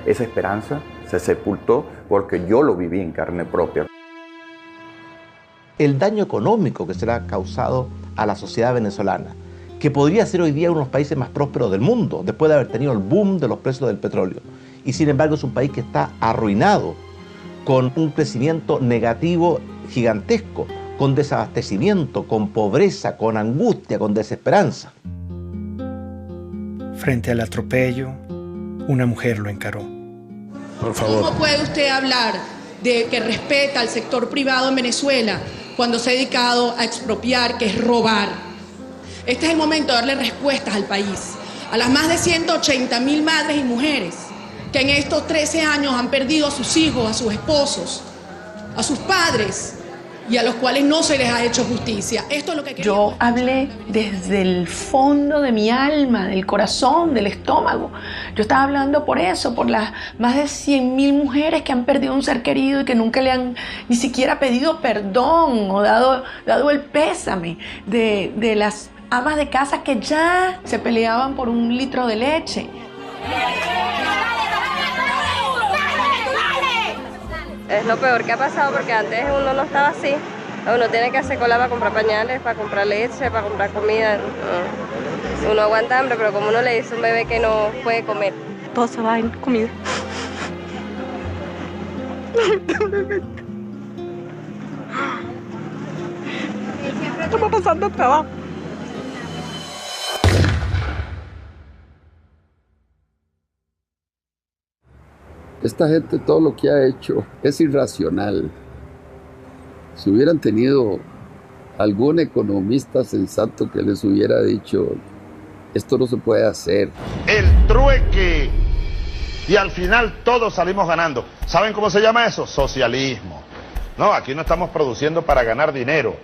Esa esperanza se sepultó porque yo lo viví en carne propia. El daño económico que se le ha causado a la sociedad venezolana, que podría ser hoy día uno de los países más prósperos del mundo, después de haber tenido el boom de los precios del petróleo. Y sin embargo es un país que está arruinado, con un crecimiento negativo gigantesco, con desabastecimiento, con pobreza, con angustia, con desesperanza. Frente al atropello, una mujer lo encaró. Por favor. ¿Cómo puede usted hablar de que respeta al sector privado en Venezuela cuando se ha dedicado a expropiar, que es robar? Este es el momento de darle respuestas al país, a las más de 180.000 madres y mujeres que en estos 13 años han perdido a sus hijos, a sus esposos, a sus padres, y a los cuales no se les ha hecho justicia. Esto es lo que yo hablé desde el fondo de mi alma, del corazón, del estómago. Yo estaba hablando por eso, por las más de 100.000 mujeres que han perdido un ser querido y que nunca le han ni siquiera pedido perdón o dado el pésame, de las amas de casa que ya se peleaban por un litro de leche. Es lo peor que ha pasado porque antes uno no estaba así. Uno tiene que hacer cola para comprar pañales, para comprar leche, para comprar comida. Uno aguanta hambre, pero como uno le dice a un bebé que no puede comer. Todo se va en comida. Estamos pasando trabajo. Esta gente todo lo que ha hecho es irracional. Si hubieran tenido algún economista sensato que les hubiera dicho, esto no se puede hacer. El trueque. Y al final todos salimos ganando. ¿Saben cómo se llama eso? Socialismo. No, aquí no estamos produciendo para ganar dinero.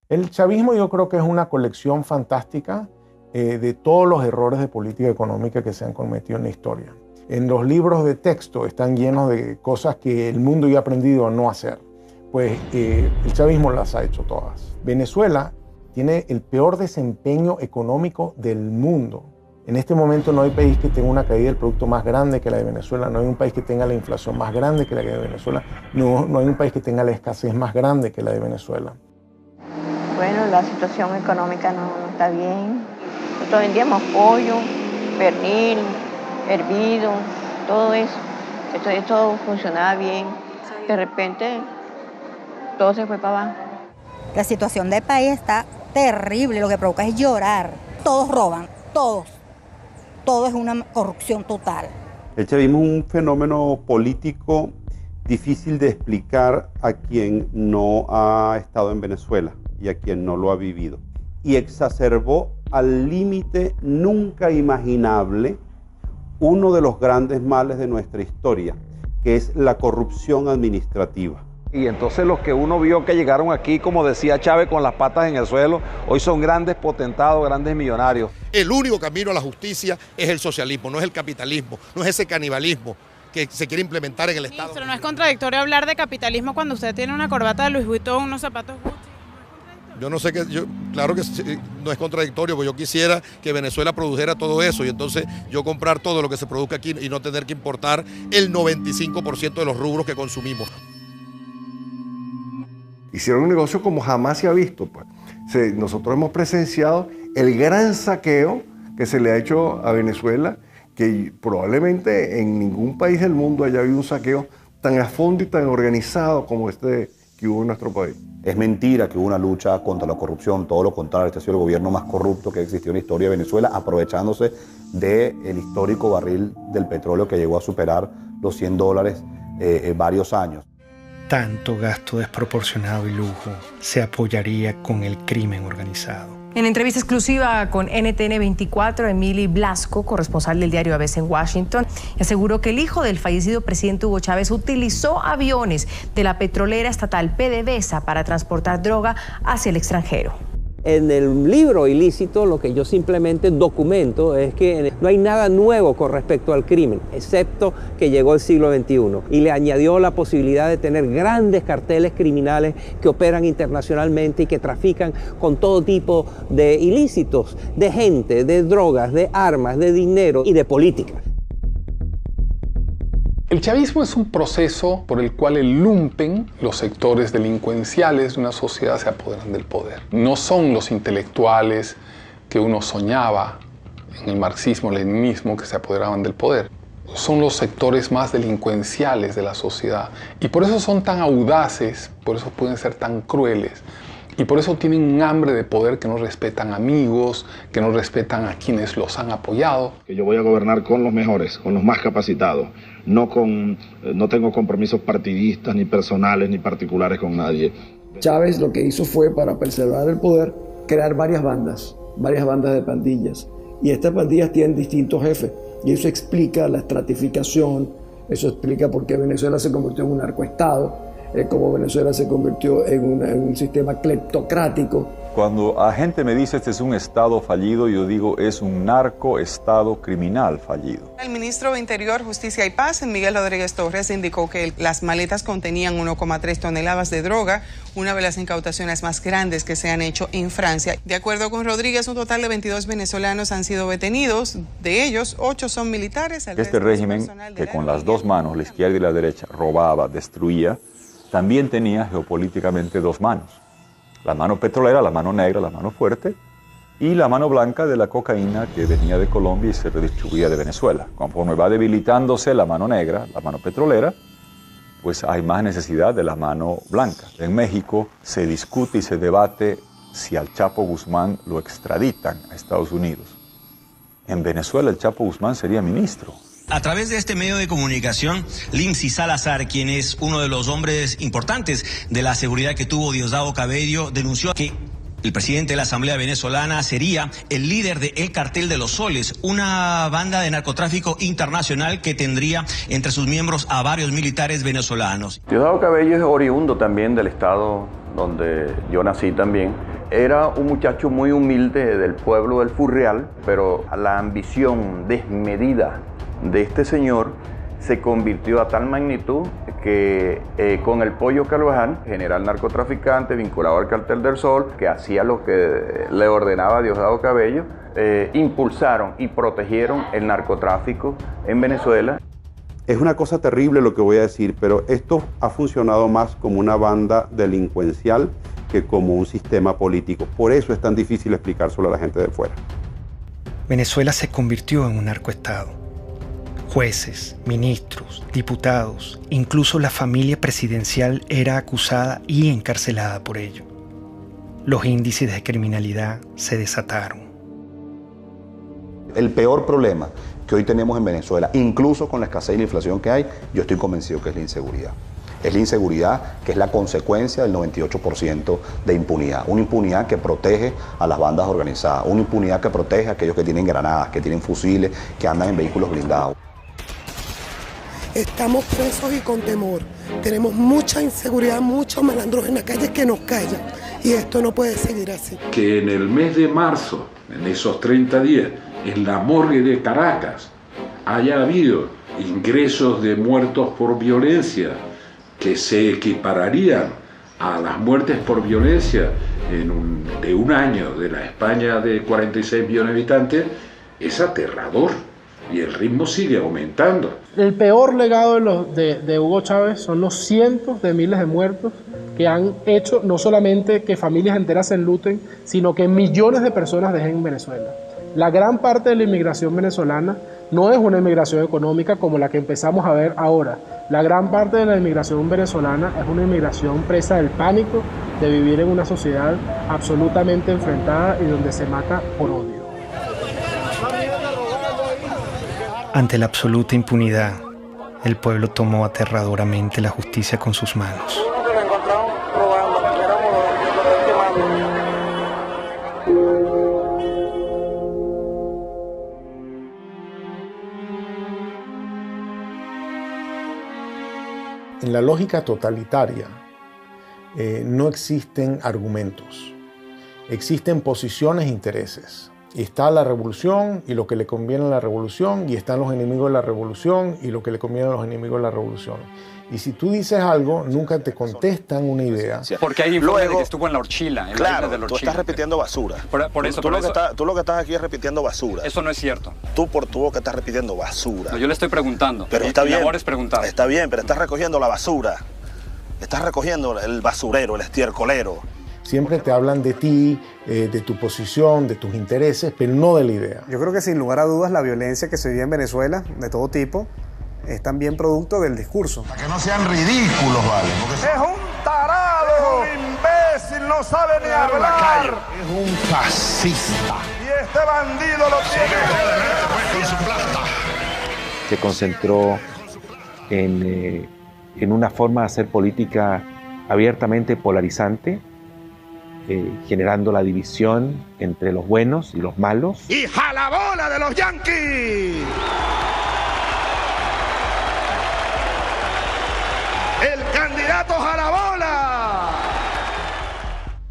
El chavismo yo creo que es una colección fantástica de todos los errores de política económica que se han cometido en la historia. En los libros de texto están llenos de cosas que el mundo ya ha aprendido a no hacer. Pues el chavismo las ha hecho todas. Venezuela tiene el peor desempeño económico del mundo. En este momento no hay país que tenga una caída del producto más grande que la de Venezuela, no hay un país que tenga la inflación más grande que la de Venezuela, no hay un país que tenga la escasez más grande que la de Venezuela. Bueno, la situación económica no está bien. Nosotros vendíamos pollo, pernil, hervido, todo eso. Esto funcionaba bien. De repente, todo se fue para abajo. La situación del país está terrible, lo que provoca es llorar. Todos roban, todos. Todo es una corrupción total. El chavismo es un fenómeno político difícil de explicar a quien no ha estado en Venezuela y a quien no lo ha vivido. Y exacerbó al límite nunca imaginable uno de los grandes males de nuestra historia, que es la corrupción administrativa. Y entonces los que uno vio que llegaron aquí, como decía Chávez, con las patas en el suelo, hoy son grandes potentados, grandes millonarios. El único camino a la justicia es el socialismo, no es el capitalismo, no es ese canibalismo que se quiere implementar en el Estado. Ministro, ¿no es contradictorio hablar de capitalismo cuando usted tiene una corbata de Louis Vuitton, unos zapatos Gucci? Yo no sé qué, claro que no es contradictorio, porque yo quisiera que Venezuela produjera todo eso y entonces yo comprar todo lo que se produzca aquí y no tener que importar el 95% de los rubros que consumimos. Hicieron un negocio como jamás se ha visto. Pues. Nosotros hemos presenciado el gran saqueo que se le ha hecho a Venezuela, que probablemente en ningún país del mundo haya habido un saqueo tan a fondo y tan organizado como este que hubo en nuestro país. Es mentira que hubo una lucha contra la corrupción, todo lo contrario, este ha sido el gobierno más corrupto que existió en la historia de Venezuela, aprovechándose del histórico barril del petróleo que llegó a superar los $100 varios años. Tanto gasto desproporcionado y lujo se apoyaría con el crimen organizado. En entrevista exclusiva con NTN 24, Emily Blasco, corresponsal del diario ABC en Washington, aseguró que el hijo del fallecido presidente Hugo Chávez utilizó aviones de la petrolera estatal PDVSA para transportar droga hacia el extranjero. En el libro Ilícito lo que yo simplemente documento es que no hay nada nuevo con respecto al crimen, excepto que llegó el siglo XXI y le añadió la posibilidad de tener grandes carteles criminales que operan internacionalmente y que trafican con todo tipo de ilícitos, de gente, de drogas, de armas, de dinero y de política. El chavismo es un proceso por el cual el lumpen, los sectores delincuenciales de una sociedad, se apoderan del poder. No son los intelectuales que uno soñaba en el marxismo-leninismo que se apoderaban del poder. Son los sectores más delincuenciales de la sociedad. Y por eso son tan audaces, por eso pueden ser tan crueles. Y por eso tienen un hambre de poder que no respetan amigos, que no respetan a quienes los han apoyado. Que yo voy a gobernar con los mejores, con los más capacitados. No tengo compromisos partidistas, ni personales, ni particulares con nadie. Chávez lo que hizo fue, para preservar el poder, crear varias bandas de pandillas. Y estas pandillas tienen distintos jefes. Y eso explica la estratificación, eso explica por qué Venezuela se convirtió en un narcoestado, cómo Venezuela se convirtió en un sistema cleptocrático. Cuando la gente me dice este es un estado fallido, yo digo es un narcoestado criminal fallido. El ministro de Interior, Justicia y Paz, Miguel Rodríguez Torres, indicó que las maletas contenían 1,3 toneladas de droga, una de las incautaciones más grandes que se han hecho en Francia. De acuerdo con Rodríguez, un total de 22 venezolanos han sido detenidos, de ellos 8 son militares. Este régimen, que con las dos manos, la izquierda y la derecha, robaba, destruía, también tenía geopolíticamente dos manos. La mano petrolera, la mano negra, la mano fuerte, y la mano blanca de la cocaína que venía de Colombia y se redistribuía de Venezuela. Conforme va debilitándose la mano negra, la mano petrolera, pues hay más necesidad de la mano blanca. En México se discute y se debate si al Chapo Guzmán lo extraditan a Estados Unidos. En Venezuela el Chapo Guzmán sería ministro. A través de este medio de comunicación, Limsi Salazar, quien es uno de los hombres importantes de la seguridad que tuvo Diosdado Cabello, denunció que el presidente de la Asamblea Venezolana sería el líder del Cartel de los Soles, una banda de narcotráfico internacional que tendría entre sus miembros a varios militares venezolanos. Diosdado Cabello es oriundo también del estado donde yo nací también. Era un muchacho muy humilde del pueblo del Furrial, pero la ambición desmedida de este señor se convirtió a tal magnitud que con el Pollo Carvajal, general narcotraficante vinculado al Cartel del Sol, que hacía lo que le ordenaba Diosdado Cabello, impulsaron y protegieron el narcotráfico en Venezuela. Es una cosa terrible lo que voy a decir, pero esto ha funcionado más como una banda delincuencial que como un sistema político. Por eso es tan difícil explicárselo a la gente de fuera. Venezuela se convirtió en un narcoestado. Jueces, ministros, diputados, incluso la familia presidencial era acusada y encarcelada por ello. Los índices de criminalidad se desataron. El peor problema que hoy tenemos en Venezuela, incluso con la escasez y la inflación que hay, yo estoy convencido que es la inseguridad. Es la inseguridad que es la consecuencia del 98% de impunidad. Una impunidad que protege a las bandas organizadas, una impunidad que protege a aquellos que tienen granadas, que tienen fusiles, que andan en vehículos blindados. Estamos presos y con temor. Tenemos mucha inseguridad, muchos malandros en la calle que nos callan. Y esto no puede seguir así. Que en el mes de marzo, en esos 30 días, en la morgue de Caracas, haya habido ingresos de muertos por violencia que se equipararían a las muertes por violencia de un año de la España de 46 millones de habitantes, es aterrador. Y el ritmo sigue aumentando. El peor legado de Hugo Chávez son los cientos de miles de muertos que han hecho no solamente que familias enteras se enluten, sino que millones de personas dejen Venezuela. La gran parte de la inmigración venezolana no es una inmigración económica como la que empezamos a ver ahora. La gran parte de la inmigración venezolana es una inmigración presa del pánico de vivir en una sociedad absolutamente enfrentada y donde se mata por odio. Ante la absoluta impunidad, el pueblo tomó aterradoramente la justicia con sus manos. En la lógica totalitaria no existen argumentos, existen posiciones e intereses. Y está la revolución y lo que le conviene a la revolución, y están los enemigos de la revolución y lo que le conviene a los enemigos de la revolución. Y si tú dices algo, nunca te contestan una idea. Porque hay informes de que estuvo en la Orchila. Claro, de la tú estás repitiendo basura. Por eso, tú lo que estás aquí es repitiendo basura. Eso no es cierto. Tú por tu boca estás repitiendo basura. No, yo le estoy preguntando. Pero está bien. Mi labor es preguntar. Está bien, pero estás recogiendo la basura. Estás recogiendo el basurero, el estiercolero. Siempre te hablan de ti, de tu posición, de tus intereses, pero no de la idea. Yo creo que sin lugar a dudas la violencia que se vive en Venezuela, de todo tipo, es también producto del discurso. Para que no sean ridículos, ¿vale? Es un tarado, es un imbécil, no sabe ni hablar. Es un fascista. Y este bandido lo tiene con su plata. Se concentró en una forma de hacer política abiertamente polarizante, generando la división entre los buenos y los malos. ¡Y jalabola de los yanquis! ¡El candidato jalabola!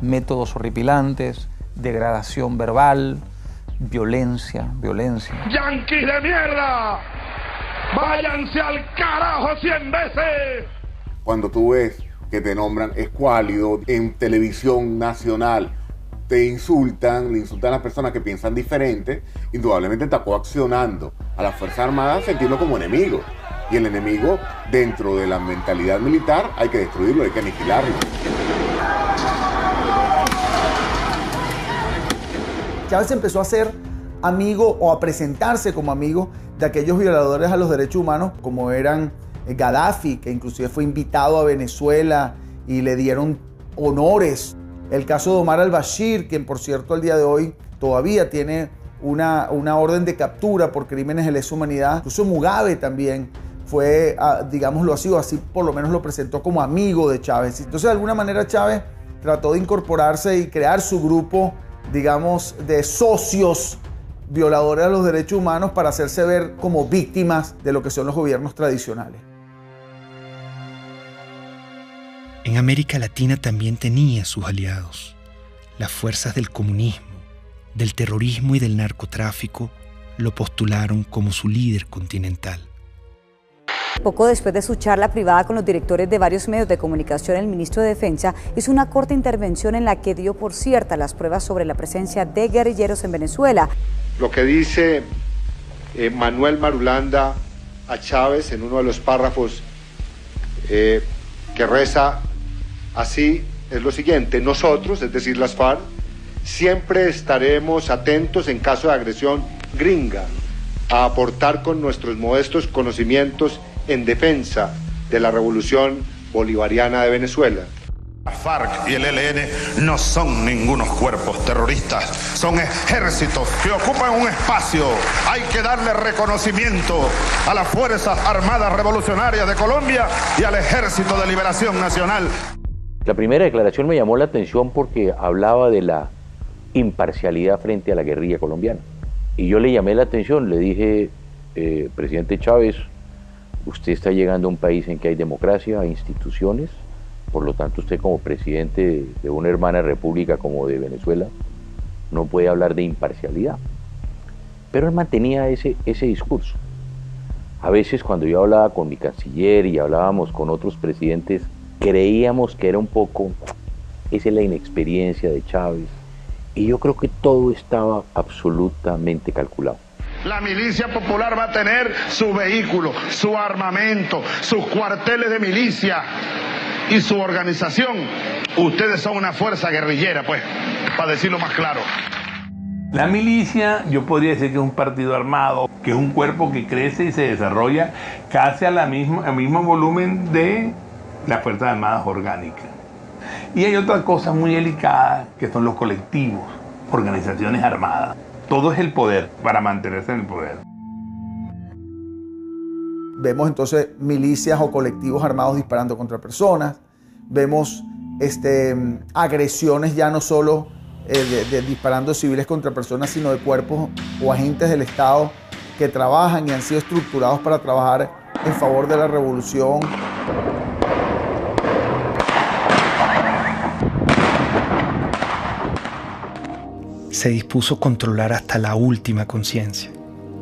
Métodos horripilantes, degradación verbal, violencia. ¡Yanquis de mierda! ¡Váyanse al carajo 100 veces! Cuando tú ves que te nombran escuálido en televisión nacional, te insultan, le insultan a las personas que piensan diferente, indudablemente está coaccionando a las Fuerzas Armadas a sentirlo como enemigo. Y el enemigo, dentro de la mentalidad militar, hay que destruirlo, hay que aniquilarlo. Chávez empezó a ser amigo o a presentarse como amigo de aquellos violadores a los derechos humanos como eran Gaddafi, que inclusive fue invitado a Venezuela y le dieron honores. El caso de Omar al-Bashir, quien por cierto al día de hoy todavía tiene una orden de captura por crímenes de lesa humanidad. Incluso Mugabe también fue, digámoslo así por lo menos lo presentó como amigo de Chávez. Entonces de alguna manera Chávez trató de incorporarse y crear su grupo, digamos, de socios violadores a los derechos humanos para hacerse ver como víctimas de lo que son los gobiernos tradicionales. En América Latina también tenía sus aliados. Las fuerzas del comunismo, del terrorismo y del narcotráfico lo postularon como su líder continental. Poco después de su charla privada con los directores de varios medios de comunicación, el ministro de Defensa hizo una corta intervención en la que dio por cierta las pruebas sobre la presencia de guerrilleros en Venezuela. Lo que dice Manuel Marulanda a Chávez en uno de los párrafos que reza así es lo siguiente: nosotros, es decir las FARC, siempre estaremos atentos en caso de agresión gringa a aportar con nuestros modestos conocimientos en defensa de la revolución bolivariana de Venezuela. La FARC y el ELN no son ningunos cuerpos terroristas, son ejércitos que ocupan un espacio. Hay que darle reconocimiento a las Fuerzas Armadas Revolucionarias de Colombia y al Ejército de Liberación Nacional. La primera declaración me llamó la atención porque hablaba de la imparcialidad frente a la guerrilla colombiana. Y yo le llamé la atención, le dije, presidente Chávez, usted está llegando a un país en que hay democracia, hay instituciones, por lo tanto usted como presidente de una hermana república como de Venezuela no puede hablar de imparcialidad. Pero él mantenía ese discurso. A veces cuando yo hablaba con mi canciller y hablábamos con otros presidentes, creíamos que era un poco, esa es la inexperiencia de Chávez, y yo creo que todo estaba absolutamente calculado. La milicia popular va a tener su vehículo, su armamento, sus cuarteles de milicia y su organización. Ustedes son una fuerza guerrillera, pues, para decirlo más claro. La milicia, yo podría decir que es un partido armado, que es un cuerpo que crece y se desarrolla casi al mismo volumen de las Fuerzas Armadas orgánicas. Y hay otra cosa muy delicada, que son los colectivos, organizaciones armadas. Todo es el poder, para mantenerse en el poder. Vemos entonces milicias o colectivos armados disparando contra personas. Vemos agresiones ya no solo disparando civiles contra personas, sino de cuerpos o agentes del Estado que trabajan y han sido estructurados para trabajar en favor de la revolución. Se dispuso controlar hasta la última conciencia.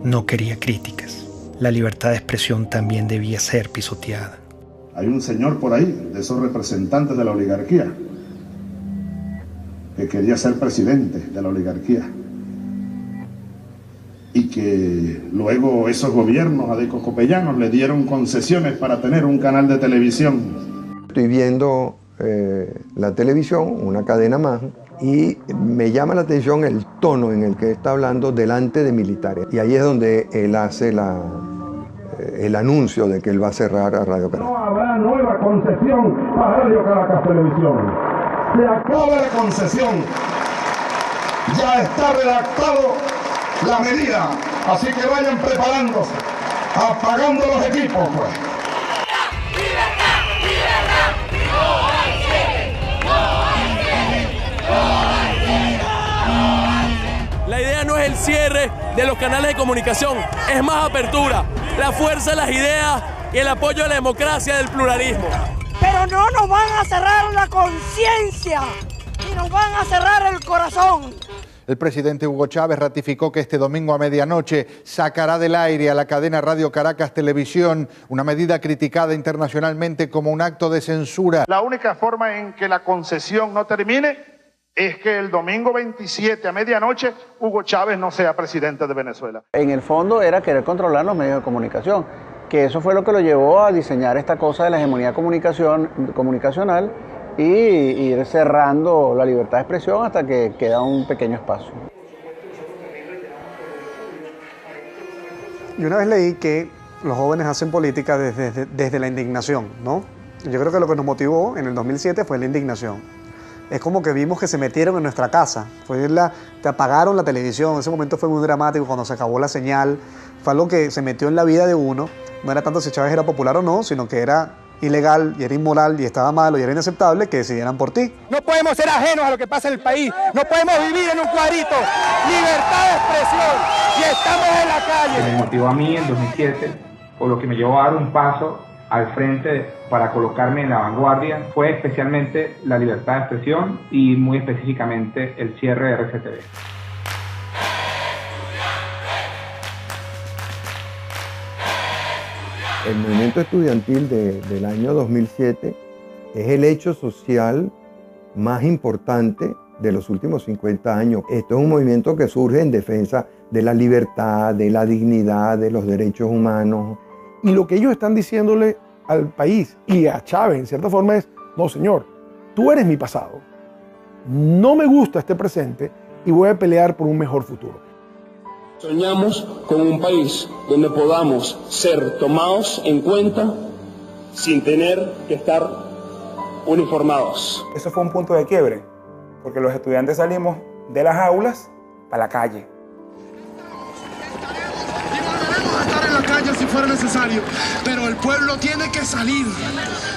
No quería críticas. La libertad de expresión también debía ser pisoteada. Hay un señor por ahí, de esos representantes de la oligarquía, que quería ser presidente de la oligarquía. Y que luego esos gobiernos adecocopellanos le dieron concesiones para tener un canal de televisión. Estoy viendo la televisión, una cadena más, y me llama la atención el tono en el que está hablando delante de militares. Y ahí es donde él hace el anuncio de que él va a cerrar a Radio Caracas. No habrá nueva concesión para Radio Caracas Televisión. Se acaba la concesión. Ya está redactado la medida. Así que vayan preparándose, apagando los equipos, pues. La idea no es el cierre de los canales de comunicación, es más apertura, la fuerza de las ideas y el apoyo a la democracia del pluralismo. Pero no nos van a cerrar la conciencia y nos van a cerrar el corazón. El presidente Hugo Chávez ratificó que este domingo a medianoche sacará del aire a la cadena Radio Caracas Televisión, una medida criticada internacionalmente como un acto de censura. La única forma en que la concesión no termine es que el domingo 27 a medianoche Hugo Chávez no sea presidente de Venezuela. En el fondo era querer controlar los medios de comunicación, que eso fue lo que lo llevó a diseñar esta cosa de la hegemonía comunicacional y ir cerrando la libertad de expresión hasta que queda un pequeño espacio. Y una vez leí que los jóvenes hacen política desde la indignación, ¿no? Yo creo que lo que nos motivó en el 2007 fue la indignación. Es como que vimos que se metieron en nuestra casa, te apagaron la televisión, ese momento fue muy dramático cuando se acabó la señal, fue algo que se metió en la vida de uno, no era tanto si Chávez era popular o no, sino que era ilegal y era inmoral y estaba malo y era inaceptable que decidieran por ti. No podemos ser ajenos a lo que pasa en el país, no podemos vivir en un cuadrito, libertad de expresión y estamos en la calle. Me motivó a mí en 2007, o lo que me llevó a dar un paso al frente para colocarme en la vanguardia, fue especialmente la libertad de expresión y muy específicamente el cierre de RCTV. El movimiento estudiantil del año 2007 es el hecho social más importante de los últimos 50 años. Esto es un movimiento que surge en defensa de la libertad, de la dignidad, de los derechos humanos. Y lo que ellos están diciéndole al país y a Chávez, en cierta forma, es: no, señor, tú eres mi pasado, no me gusta este presente y voy a pelear por un mejor futuro. Soñamos con un país donde podamos ser tomados en cuenta sin tener que estar uniformados. Eso fue un punto de quiebre, porque los estudiantes salimos de las aulas para la calle. En la calle si fuera necesario, pero el pueblo tiene que salir,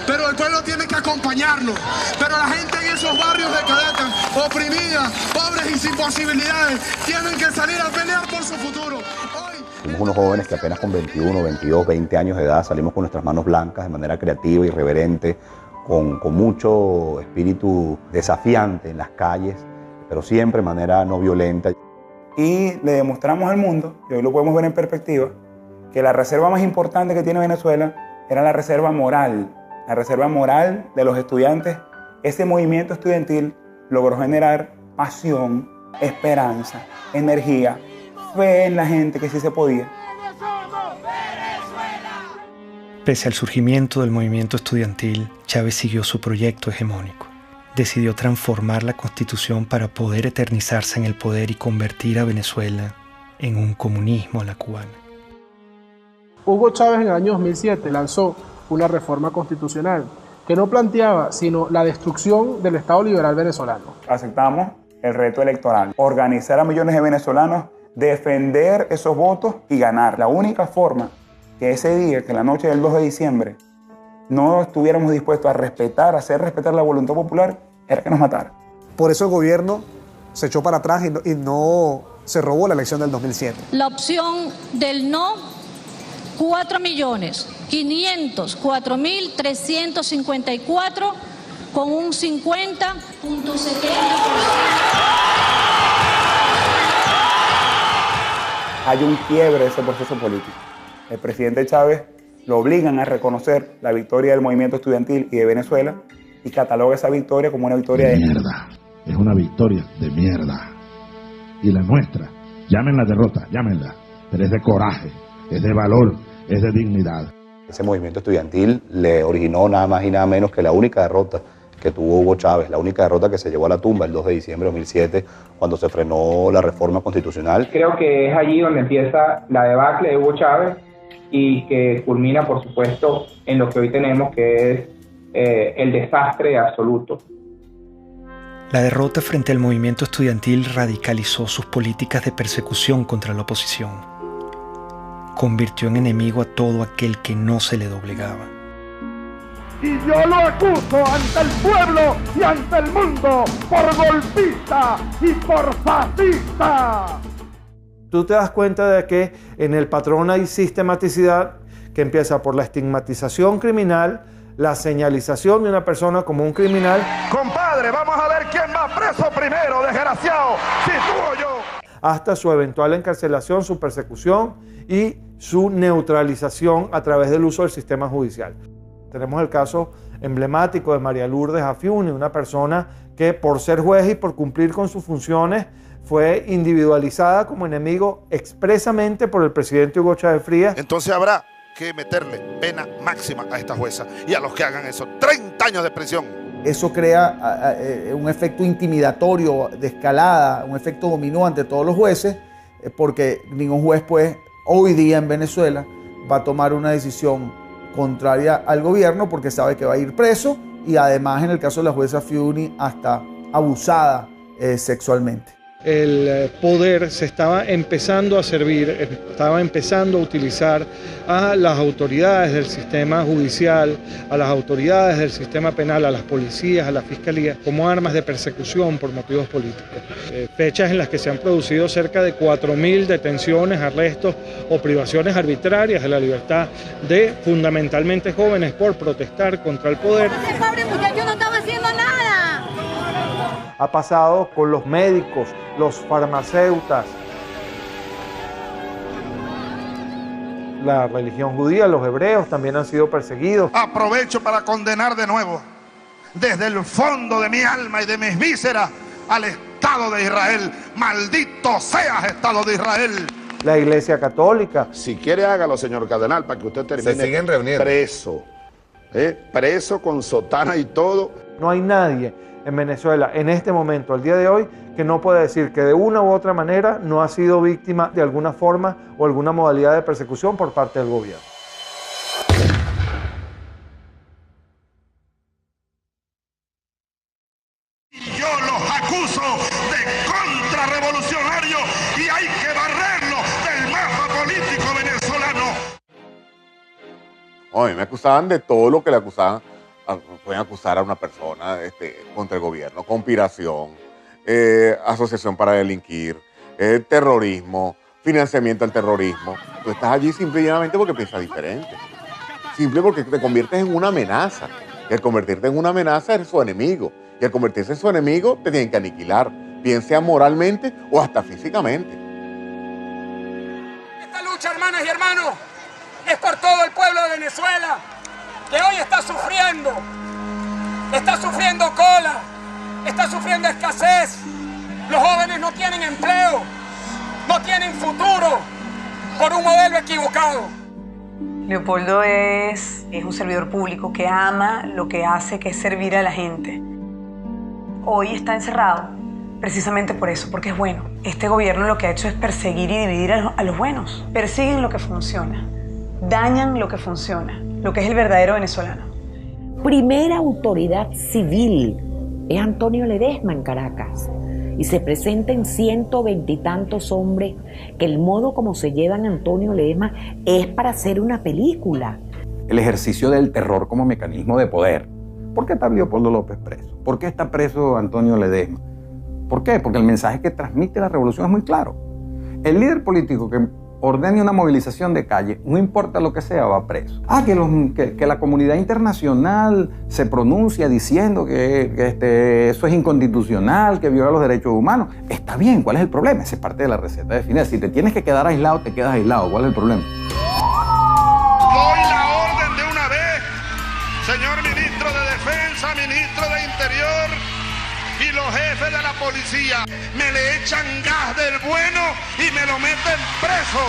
pero el pueblo tiene que acompañarnos, pero la gente en esos barrios de Caracas, oprimida, pobres y sin posibilidades, tienen que salir a pelear por su futuro. Somos unos jóvenes que apenas con 21, 22, 20 años de edad salimos con nuestras manos blancas de manera creativa, irreverente, con mucho espíritu desafiante en las calles, pero siempre de manera no violenta. Y le demostramos al mundo, y hoy lo podemos ver en perspectiva, que la reserva más importante que tiene Venezuela era la reserva moral de los estudiantes. Ese movimiento estudiantil logró generar pasión, esperanza, energía, fe en la gente que sí se podía. Pese al surgimiento del movimiento estudiantil, Chávez siguió su proyecto hegemónico. Decidió transformar la Constitución para poder eternizarse en el poder y convertir a Venezuela en un comunismo a la cubana. Hugo Chávez en el año 2007 lanzó una reforma constitucional que no planteaba sino la destrucción del Estado liberal venezolano. Aceptamos el reto electoral, organizar a millones de venezolanos, defender esos votos y ganar. La única forma que ese día, que la noche del 2 de diciembre, no estuviéramos dispuestos a respetar, a hacer respetar la voluntad popular, era que nos mataran. Por eso el gobierno se echó para atrás y no se robó la elección del 2007. La opción del no, 4.504.354 con un 50.70%. Hay un quiebre de ese proceso político. El presidente Chávez lo obligan a reconocer la victoria del movimiento estudiantil y de Venezuela y cataloga esa victoria como una victoria de mierda. Es una victoria de mierda. Y la nuestra, llámenla derrota, llámenla, pero es de coraje, es de valor, es de dignidad. Ese movimiento estudiantil le originó nada más y nada menos que la única derrota que tuvo Hugo Chávez, la única derrota que se llevó a la tumba el 2 de diciembre de 2007, cuando se frenó la reforma constitucional. Creo que es allí donde empieza la debacle de Hugo Chávez y que culmina, por supuesto, en lo que hoy tenemos, que es el desastre absoluto. La derrota frente al movimiento estudiantil radicalizó sus políticas de persecución contra la oposición. Convirtió en enemigo a todo aquel que no se le doblegaba. Y yo lo acuso ante el pueblo y ante el mundo por golpista y por fascista. Tú te das cuenta de que en el patrón hay sistematicidad que empieza por la estigmatización criminal, la señalización de una persona como un criminal. Compadre, vamos a ver quién va preso primero, desgraciado, si tú o yo. Hasta su eventual encarcelación, su persecución y su neutralización a través del uso del sistema judicial. Tenemos el caso emblemático de María Lourdes Afiuni, una persona que por ser juez y por cumplir con sus funciones fue individualizada como enemigo expresamente por el presidente Hugo Chávez Frías. Entonces habrá que meterle pena máxima a esta jueza y a los que hagan eso, 30 años de prisión. Eso crea un efecto intimidatorio de escalada, un efecto dominó ante todos los jueces, porque ningún juez pues hoy día en Venezuela va a tomar una decisión contraria al gobierno porque sabe que va a ir preso y además en el caso de la jueza Afiuni hasta abusada sexualmente. El poder se estaba empezando a servir, estaba empezando a utilizar a las autoridades del sistema judicial, a las autoridades del sistema penal, a las policías, a la fiscalía, como armas de persecución por motivos políticos. Fechas en las que se han producido cerca de 4.000 detenciones, arrestos o privaciones arbitrarias de la libertad de fundamentalmente jóvenes por protestar contra el poder. Ese pobre muchacho no estaba haciendo nada. Ha pasado con los médicos, los farmacéutas, la religión judía, los hebreos también han sido perseguidos. Aprovecho para condenar de nuevo, desde el fondo de mi alma y de mis vísceras, al Estado de Israel. ¡Maldito seas, Estado de Israel! La Iglesia Católica. Si quiere, hágalo, señor cardenal, para que usted termine. Se siguen reuniendo. Preso. Preso con sotana y todo. No hay nadie en Venezuela en este momento, al día de hoy, que no pueda decir que de una u otra manera no ha sido víctima de alguna forma o alguna modalidad de persecución por parte del gobierno. acuso de contrarrevolucionario y hay que barrerlo del mapa político venezolano. A mí me acusaban de todo lo que le acusaban. Pueden acusar a una persona contra el gobierno: conspiración, asociación para delinquir, terrorismo, financiamiento al terrorismo. Tú estás allí simple y llanamente porque piensas diferente. Simple porque te conviertes en una amenaza. Y al convertirte en una amenaza eres su enemigo. Y al convertirse en su enemigo te tienen que aniquilar, bien sea moralmente o hasta físicamente. Esta lucha, hermanas y hermanos, es por todo el pueblo de Venezuela, que hoy está sufriendo cola, está sufriendo escasez. Los jóvenes no tienen empleo, no tienen futuro por un modelo equivocado. Leopoldo es un servidor público que ama lo que hace, que es servir a la gente. Hoy está encerrado precisamente por eso, porque es bueno. Este gobierno lo que ha hecho es perseguir y dividir a los buenos. Persiguen lo que funciona, dañan lo que funciona, lo que es el verdadero venezolano. Primera autoridad civil es Antonio Ledesma en Caracas. Y se presenten 120 y tantos hombres que el modo como se llevan a Antonio Ledesma es para hacer una película. El ejercicio del terror como mecanismo de poder. ¿Por qué está Leopoldo López preso? ¿Por qué está preso Antonio Ledesma? ¿Por qué? Porque el mensaje que transmite la revolución es muy claro. El líder político que ordene una movilización de calle, no importa lo que sea, va preso. Que la comunidad internacional se pronuncia diciendo que eso es inconstitucional, que viola los derechos humanos. Está bien, ¿cuál es el problema? Esa es parte de la receta de Fidel. Si te tienes que quedar aislado, te quedas aislado. ¿Cuál es el problema? Doy la orden de una vez, señor ministro de Defensa, ministro de Interior y los jefes de la policía. Me le echan gas del bueno y me lo meten preso.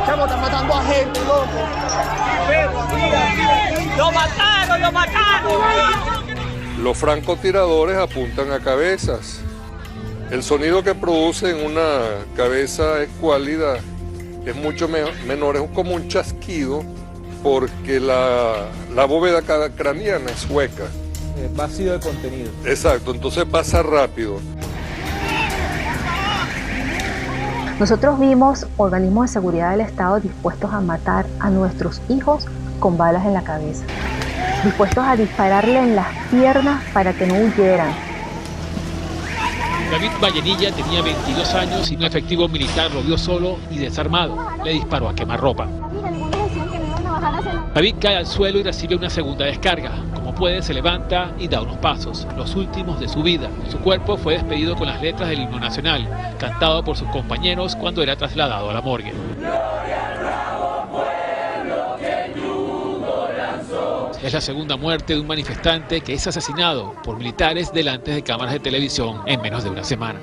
Chamo, están matando a gente, loco. ¡Lo mataron, lo mataron! Los francotiradores apuntan a cabezas. El sonido que producen una cabeza escuálida es mucho menor, es como un chasquido, porque la bóveda craneana es hueca. Vacío de contenido. Exacto, entonces pasa rápido. Nosotros vimos organismos de seguridad del Estado dispuestos a matar a nuestros hijos con balas en la cabeza, dispuestos a dispararle en las piernas para que no huyeran. David Vallenilla tenía 22 años y un efectivo militar lo vio solo y desarmado. Le disparó a quemarropa. David cae al suelo y recibe una segunda descarga. Como puede, se levanta y da unos pasos, los últimos de su vida. Su cuerpo fue despedido con las letras del himno nacional, cantado por sus compañeros cuando era trasladado a la morgue. Es la segunda muerte de un manifestante que es asesinado por militares delante de cámaras de televisión en menos de una semana.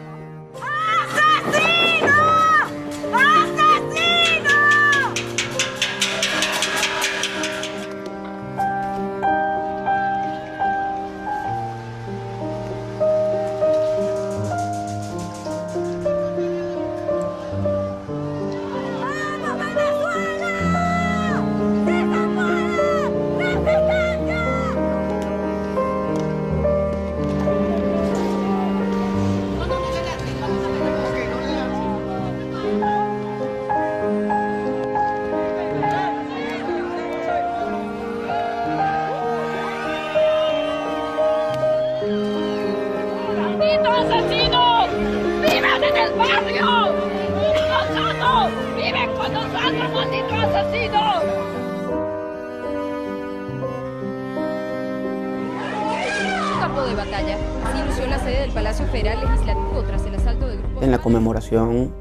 ¡Asesinos! ¡Viven en el barrio! ¡Nosotros! ¡Viven con nosotros, malditos asesinos! Un campo de batalla. Así lució la sede del Palacio Federal Legislativo tras el asalto de grupos... En la conmemoración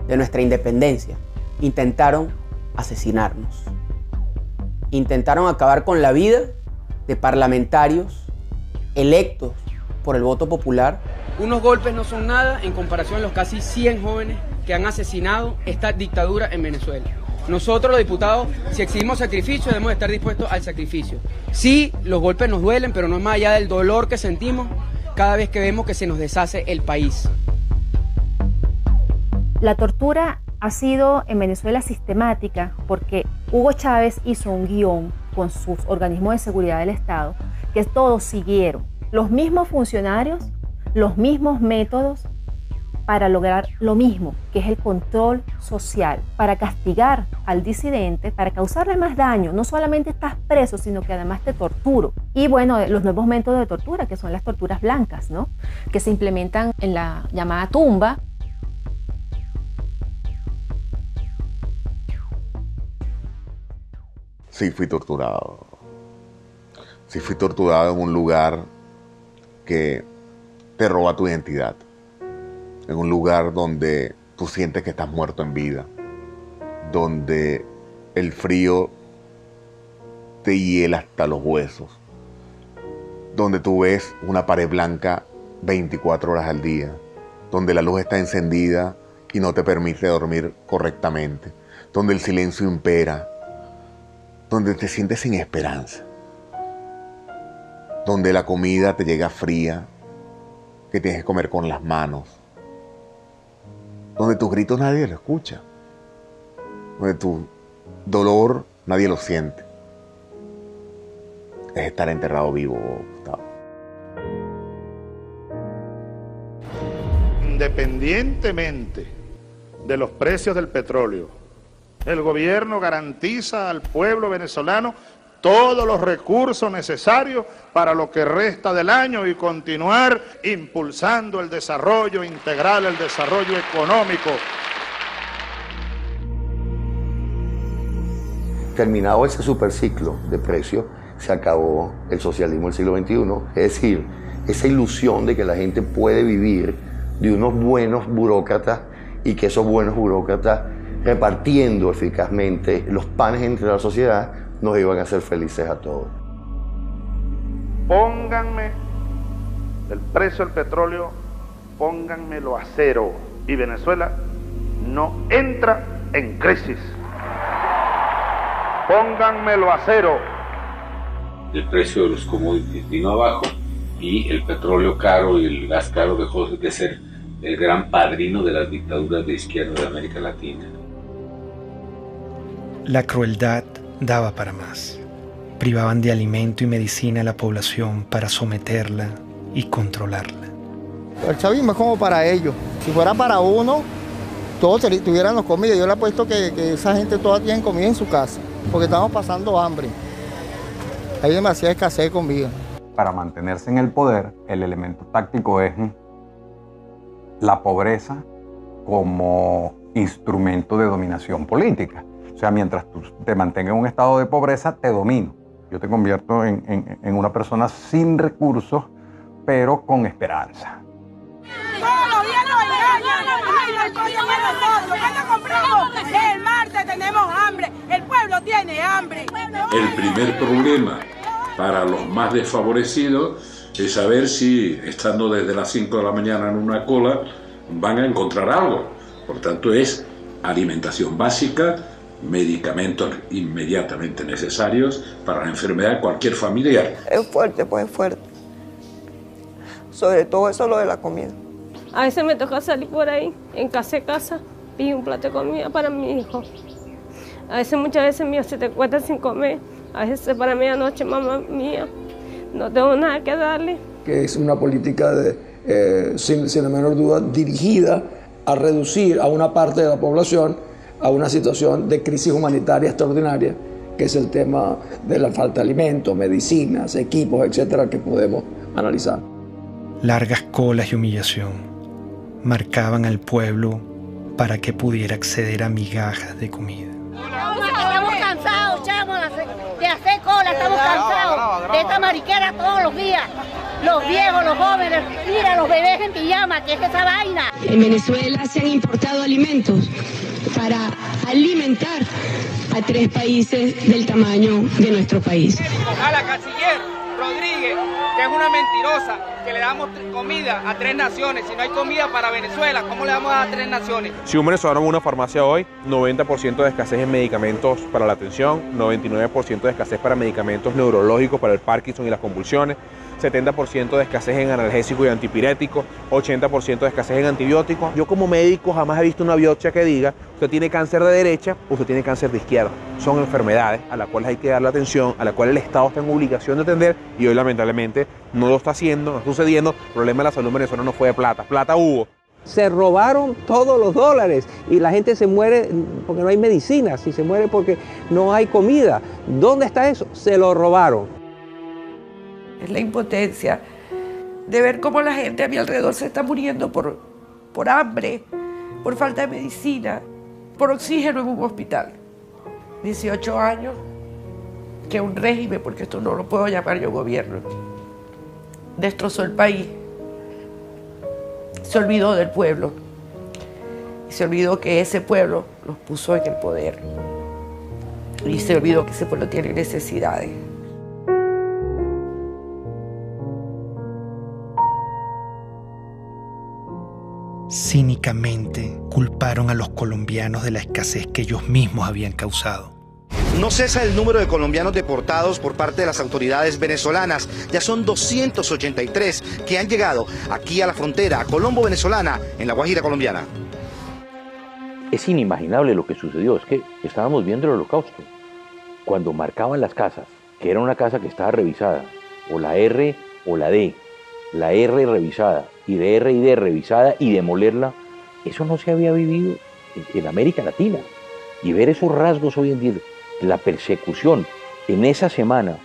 de nuestra independencia, intentaron asesinarnos. Intentaron acabar con la vida de parlamentarios electos por el voto popular. Unos golpes no son nada en comparación a los casi 100 jóvenes que han asesinado esta dictadura en Venezuela. Nosotros los diputados, si exigimos sacrificio, debemos estar dispuestos al sacrificio. Sí, los golpes nos duelen, pero no es más allá del dolor que sentimos cada vez que vemos que se nos deshace el país. La tortura ha sido en Venezuela sistemática porque Hugo Chávez hizo un guión con sus organismos de seguridad del Estado que todos siguieron los mismos funcionarios, los mismos métodos para lograr lo mismo, que es el control social, para castigar al disidente, para causarle más daño. No solamente estás preso, sino que además te torturo. Y bueno, los nuevos métodos de tortura, que son las torturas blancas, ¿no? Que se implementan en la llamada tumba. Sí, fui torturado. Sí, fui torturado en un lugar que te roba tu identidad. En un lugar donde tú sientes que estás muerto en vida. Donde el frío te hiela hasta los huesos. Donde tú ves una pared blanca 24 horas al día. Donde la luz está encendida y no te permite dormir correctamente. Donde el silencio impera. Donde te sientes sin esperanza. Donde la comida te llega fría, que tienes que comer con las manos. Donde tus gritos nadie lo escucha. Donde tu dolor nadie lo siente. Es estar enterrado vivo, Gustavo. Independientemente de los precios del petróleo, el gobierno garantiza al pueblo venezolano todos los recursos necesarios para lo que resta del año y continuar impulsando el desarrollo integral, el desarrollo económico. Terminado ese superciclo de precios, se acabó el socialismo del siglo XXI. Es decir, esa ilusión de que la gente puede vivir de unos buenos burócratas y que esos buenos burócratas, repartiendo eficazmente los panes entre la sociedad, nos iban a hacer felices a todos. Pónganme el precio del petróleo, pónganmelo a cero y Venezuela no entra en crisis. Pónganmelo a cero. El precio de los commodities vino abajo y el petróleo caro y el gas caro dejó de ser el gran padrino de las dictaduras de izquierda de América Latina. La crueldad daba para más. Privaban de alimento y medicina a la población para someterla y controlarla. El chavismo es como para ellos. Si fuera para uno, todos tuviéramos comida. Yo le apuesto que esa gente toda tiene comida en su casa, porque estamos pasando hambre. Hay demasiada escasez de comida. Para mantenerse en el poder, el elemento táctico es la pobreza como instrumento de dominación política. O sea, mientras tú te mantengas en un estado de pobreza, te domino. Yo te convierto en una persona sin recursos, pero con esperanza. Todos los días nos engañan. Ay, no hay cosa para nosotros. ¿Cuándo compramos? El martes tenemos hambre. El pueblo tiene hambre. El primer problema para los más desfavorecidos es saber si, estando desde las 5 de la mañana en una cola, van a encontrar algo. Por tanto, es alimentación básica, medicamentos inmediatamente necesarios para la enfermedad de cualquier familiar. Es fuerte, pues es fuerte. Sobre todo eso lo de la comida. A veces me toca salir por ahí, en casa y un plato de comida para mi hijo. A veces, muchas veces, mío, se te cuesta sin comer. A veces para medianoche, mamá mía, no tengo nada que darle. Que es una política, sin la menor duda, dirigida a reducir a una parte de la población a una situación de crisis humanitaria extraordinaria, que es el tema de la falta de alimentos, medicinas, equipos, etcétera, que podemos analizar. Largas colas y humillación marcaban al pueblo para que pudiera acceder a migajas de comida. Estamos cansados, chamo, de hacer cola, estamos cansados de esta mariquera todos los días. Los viejos, los jóvenes, mira, los bebés en pijama, ¿qué es esa vaina? En Venezuela se han importado alimentos para alimentar a 3 países del tamaño de nuestro país. A la canciller Rodríguez, que es una mentirosa, que le damos comida a 3 naciones. Si no hay comida para Venezuela, ¿cómo le damos a 3 naciones? Si un venezolano va a una farmacia hoy, 90% de escasez en medicamentos para la atención, 99% de escasez para medicamentos neurológicos para el Parkinson y las convulsiones, 70% de escasez en analgésicos y antipiréticos, 80% de escasez en antibióticos. Yo como médico jamás he visto una biopsia que diga usted tiene cáncer de derecha o usted tiene cáncer de izquierda. Son enfermedades a las cuales hay que darle atención, a las cuales el Estado está en obligación de atender y hoy lamentablemente no lo está haciendo, no está sucediendo. El problema de la salud venezolana no fue de plata, plata hubo. Se robaron todos los dólares y la gente se muere porque no hay medicinas y se muere porque no hay comida. ¿Dónde está eso? Se lo robaron. Es la impotencia de ver cómo la gente a mi alrededor se está muriendo por hambre, por falta de medicina, por oxígeno en un hospital. 18 años que un régimen, porque esto no lo puedo llamar yo gobierno, destrozó el país. Se olvidó del pueblo y se olvidó que ese pueblo los puso en el poder y se olvidó que ese pueblo tiene necesidades. Cínicamente culparon a los colombianos de la escasez que ellos mismos habían causado. No cesa el número de colombianos deportados por parte de las autoridades venezolanas. Ya son 283 que han llegado aquí a la frontera colombo-venezolana en la Guajira colombiana. Es inimaginable lo que sucedió, es que estábamos viendo el holocausto. Cuando marcaban las casas, que era una casa que estaba revisada, o la R o la D, la R revisada, y de R y D revisada y demolerla, eso no se había vivido en América Latina. Y ver esos rasgos hoy en día, la persecución en esa semana,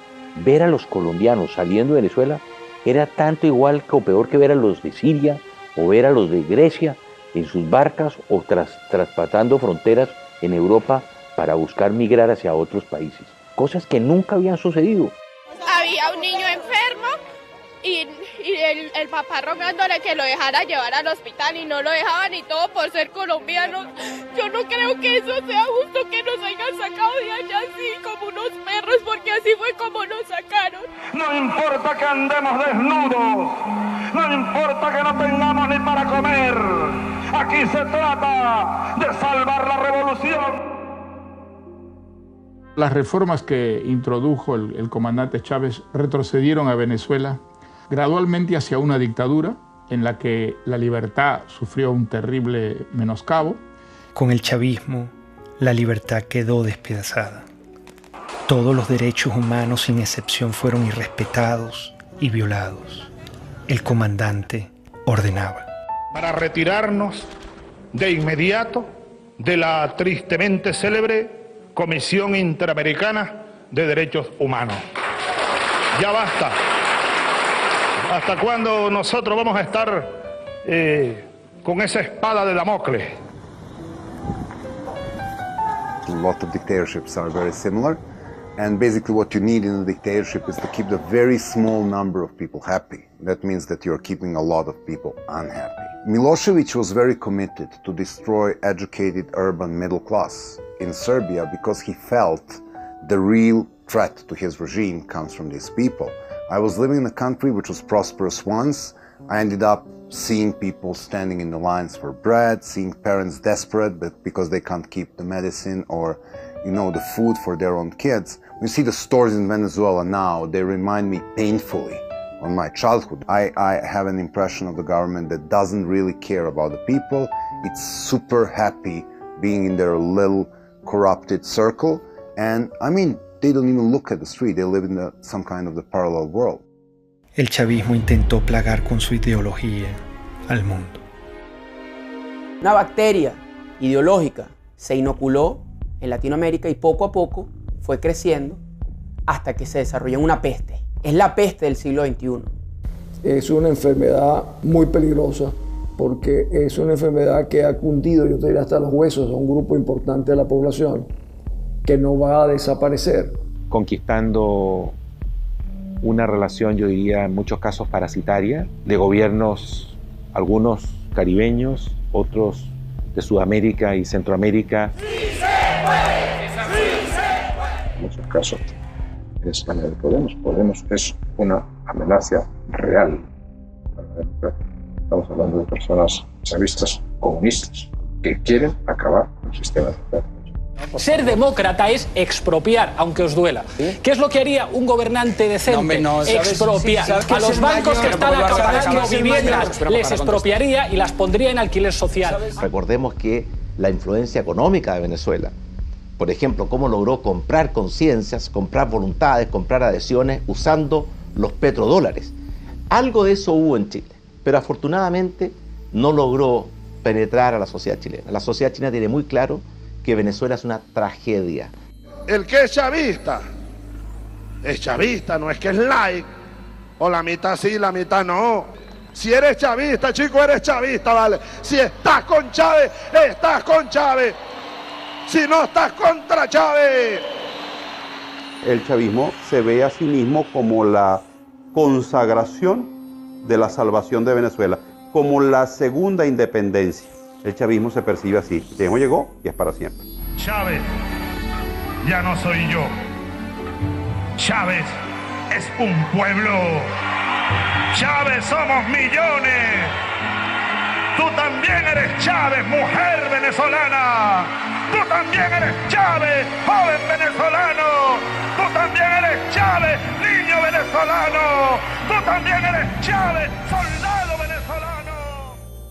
ver a los colombianos saliendo de Venezuela, era tanto igual o peor que ver a los de Siria o ver a los de Grecia en sus barcas o traspasando fronteras en Europa para buscar migrar hacia otros países. Cosas que nunca habían sucedido. Había un niño enfermo y el papá rogándole que lo dejara llevar al hospital y no lo dejaban y todo por ser colombianos. Yo no creo que eso sea justo, que nos hayan sacado de allá así como unos perros, porque así fue como nos sacaron. No importa que andemos desnudos, no importa que no tengamos ni para comer, aquí se trata de salvar la revolución. Las reformas que introdujo el comandante Chávez retrocedieron a Venezuela gradualmente hacia una dictadura en la que la libertad sufrió un terrible menoscabo. Con el chavismo, la libertad quedó despedazada. Todos los derechos humanos sin excepción fueron irrespetados y violados. El comandante ordenaba: para retirarnos de inmediato de la tristemente célebre Comisión Interamericana de Derechos Humanos. Ya basta. ¿Hasta cuándo nosotros vamos a estar con esa espada de Damocles? A lot of dictatorships are very similar, and basically what you need in a dictatorship is to keep the very small number of people happy. That means that you're keeping a lot of people unhappy. Milosevic was very committed to destroy educated urban middle class in Serbia because he felt the real threat to his regime comes from these people. I was living in a country which was prosperous once. I ended up seeing people standing in the lines for bread, seeing parents desperate but because they can't keep the medicine or, you know, the food for their own kids. You see the stores in Venezuela now, they remind me painfully on my childhood. I have an impression of the government that doesn't really care about the people. It's super happy being in their little corrupted circle. And I mean, they don't even look at the street. They live in some kind of the parallel world. El chavismo intentó plagar con su ideología al mundo. Una bacteria ideológica se inoculó en Latinoamérica y poco a poco fue creciendo hasta que se desarrolló en una peste. Es la peste del siglo XXI. Es una enfermedad muy peligrosa porque es una enfermedad que ha cundido, yo te diría, hasta los huesos a un grupo importante de la población que no va a desaparecer. Conquistando una relación, yo diría, en muchos casos parasitaria, de gobiernos, algunos caribeños, otros de Sudamérica y Centroamérica. ¡Sí se puede! ¡Sí se puede! En muchos casos es la de Podemos. Podemos es una amenaza real para la democracia. Estamos hablando de personas chavistas comunistas que quieren acabar con el sistema democrático. Ser demócrata es expropiar, aunque os duela. ¿Qué es lo que haría un gobernante decente? Expropiar. A los bancos que están acaparando viviendas les expropiaría y las pondría en alquiler social. Recordemos que la influencia económica de Venezuela, por ejemplo, cómo logró comprar conciencias, comprar voluntades, comprar adhesiones usando los petrodólares. Algo de eso hubo en Chile, pero afortunadamente no logró penetrar a la sociedad chilena. La sociedad chilena tiene muy claro que Venezuela es una tragedia. El que es chavista, no es que es like, o la mitad sí, la mitad no. Si eres chavista, chico, eres chavista, ¿vale? Si estás con Chávez, estás con Chávez. Si no estás contra Chávez. El chavismo se ve a sí mismo como la consagración de la salvación de Venezuela, como la segunda independencia. El chavismo se percibe así. El tiempo llegó y es para siempre. Chávez ya no soy yo. Chávez es un pueblo. Chávez somos millones. Tú también eres Chávez, mujer venezolana. Tú también eres Chávez, joven venezolano. Tú también eres Chávez, niño venezolano. Tú también eres Chávez, soldado venezolano.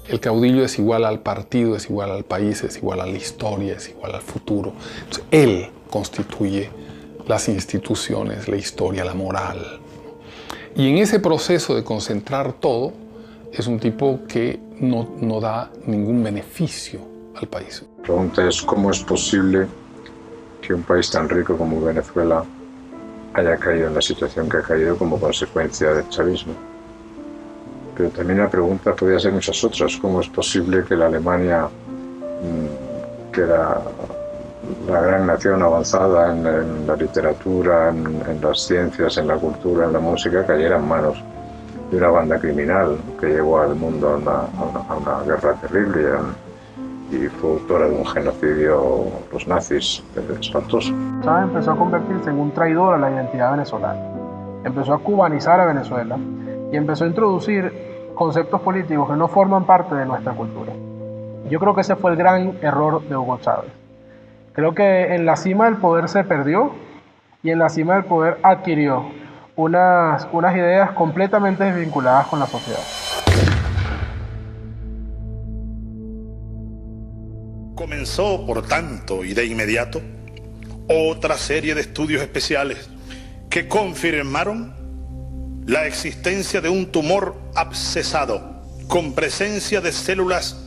El caudillo es igual al partido, es igual al país, es igual a la historia, es igual al futuro. Entonces, él constituye las instituciones, la historia, la moral. Y en ese proceso de concentrar todo, es un tipo que no da ningún beneficio al país. La pregunta es cómo es posible que un país tan rico como Venezuela haya caído en la situación que ha caído como consecuencia del chavismo. Pero también la pregunta podría ser muchas otras. ¿Cómo es posible que la Alemania, que era la gran nación avanzada en la literatura, en las ciencias, en la cultura, en la música, cayera en manos de una banda criminal que llevó al mundo a una guerra terrible y fue autora de un genocidio, los nazis, espantoso? Chávez empezó a convertirse en un traidor a la identidad venezolana. Empezó a cubanizar a Venezuela y empezó a introducir conceptos políticos que no forman parte de nuestra cultura. Yo creo que ese fue el gran error de Hugo Chávez. Creo que en la cima del poder se perdió y en la cima del poder adquirió unas ideas completamente desvinculadas con la sociedad. Comenzó, por tanto, y de inmediato, otra serie de estudios especiales que confirmaron la existencia de un tumor abscesado con presencia de células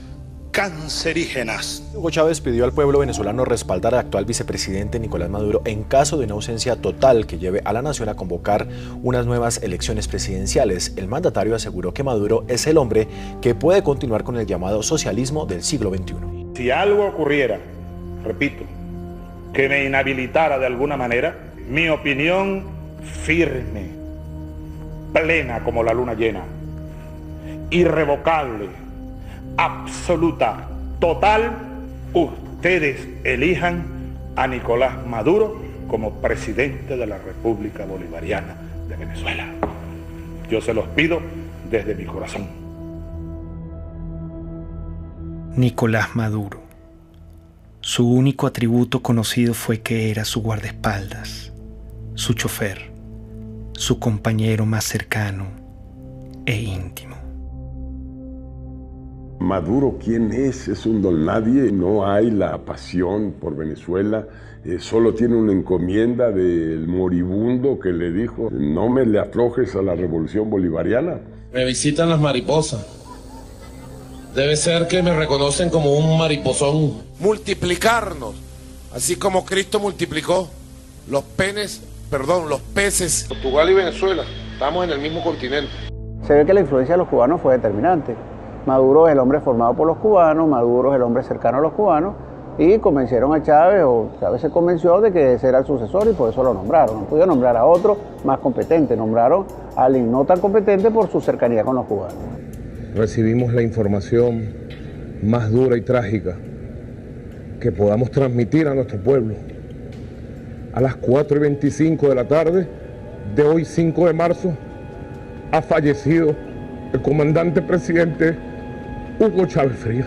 cancerígenas. Hugo Chávez pidió al pueblo venezolano respaldar al actual vicepresidente Nicolás Maduro en caso de una ausencia total que lleve a la nación a convocar unas nuevas elecciones presidenciales. El mandatario aseguró que Maduro es el hombre que puede continuar con el llamado socialismo del siglo XXI. Si algo ocurriera, repito, que me inhabilitara de alguna manera, mi opinión firme, plena como la luna llena, irrevocable, absoluta, total, ustedes elijan a Nicolás Maduro como presidente de la República Bolivariana de Venezuela. Yo se los pido desde mi corazón. Nicolás Maduro. Su único atributo conocido fue que era su guardaespaldas, su chofer, su compañero más cercano e íntimo. Maduro, ¿quién es? Es un don nadie, no hay la pasión por Venezuela, solo tiene una encomienda del moribundo que le dijo: no me le aflojes a la revolución bolivariana. Me visitan las mariposas. Debe ser que me reconocen como un mariposón. Multiplicarnos, así como Cristo multiplicó los peces. Portugal y Venezuela, estamos en el mismo continente. Se ve que la influencia de los cubanos fue determinante. Maduro es el hombre formado por los cubanos, Maduro es el hombre cercano a los cubanos, y convencieron a Chávez, o Chávez se convenció de que ese era el sucesor y por eso lo nombraron. No pudieron nombrar a otro más competente, nombraron a alguien no tan competente por su cercanía con los cubanos. Recibimos la información más dura y trágica que podamos transmitir a nuestro pueblo. A las 4:25 de la tarde de hoy, 5 de marzo, ha fallecido el comandante presidente Hugo Chávez Frías.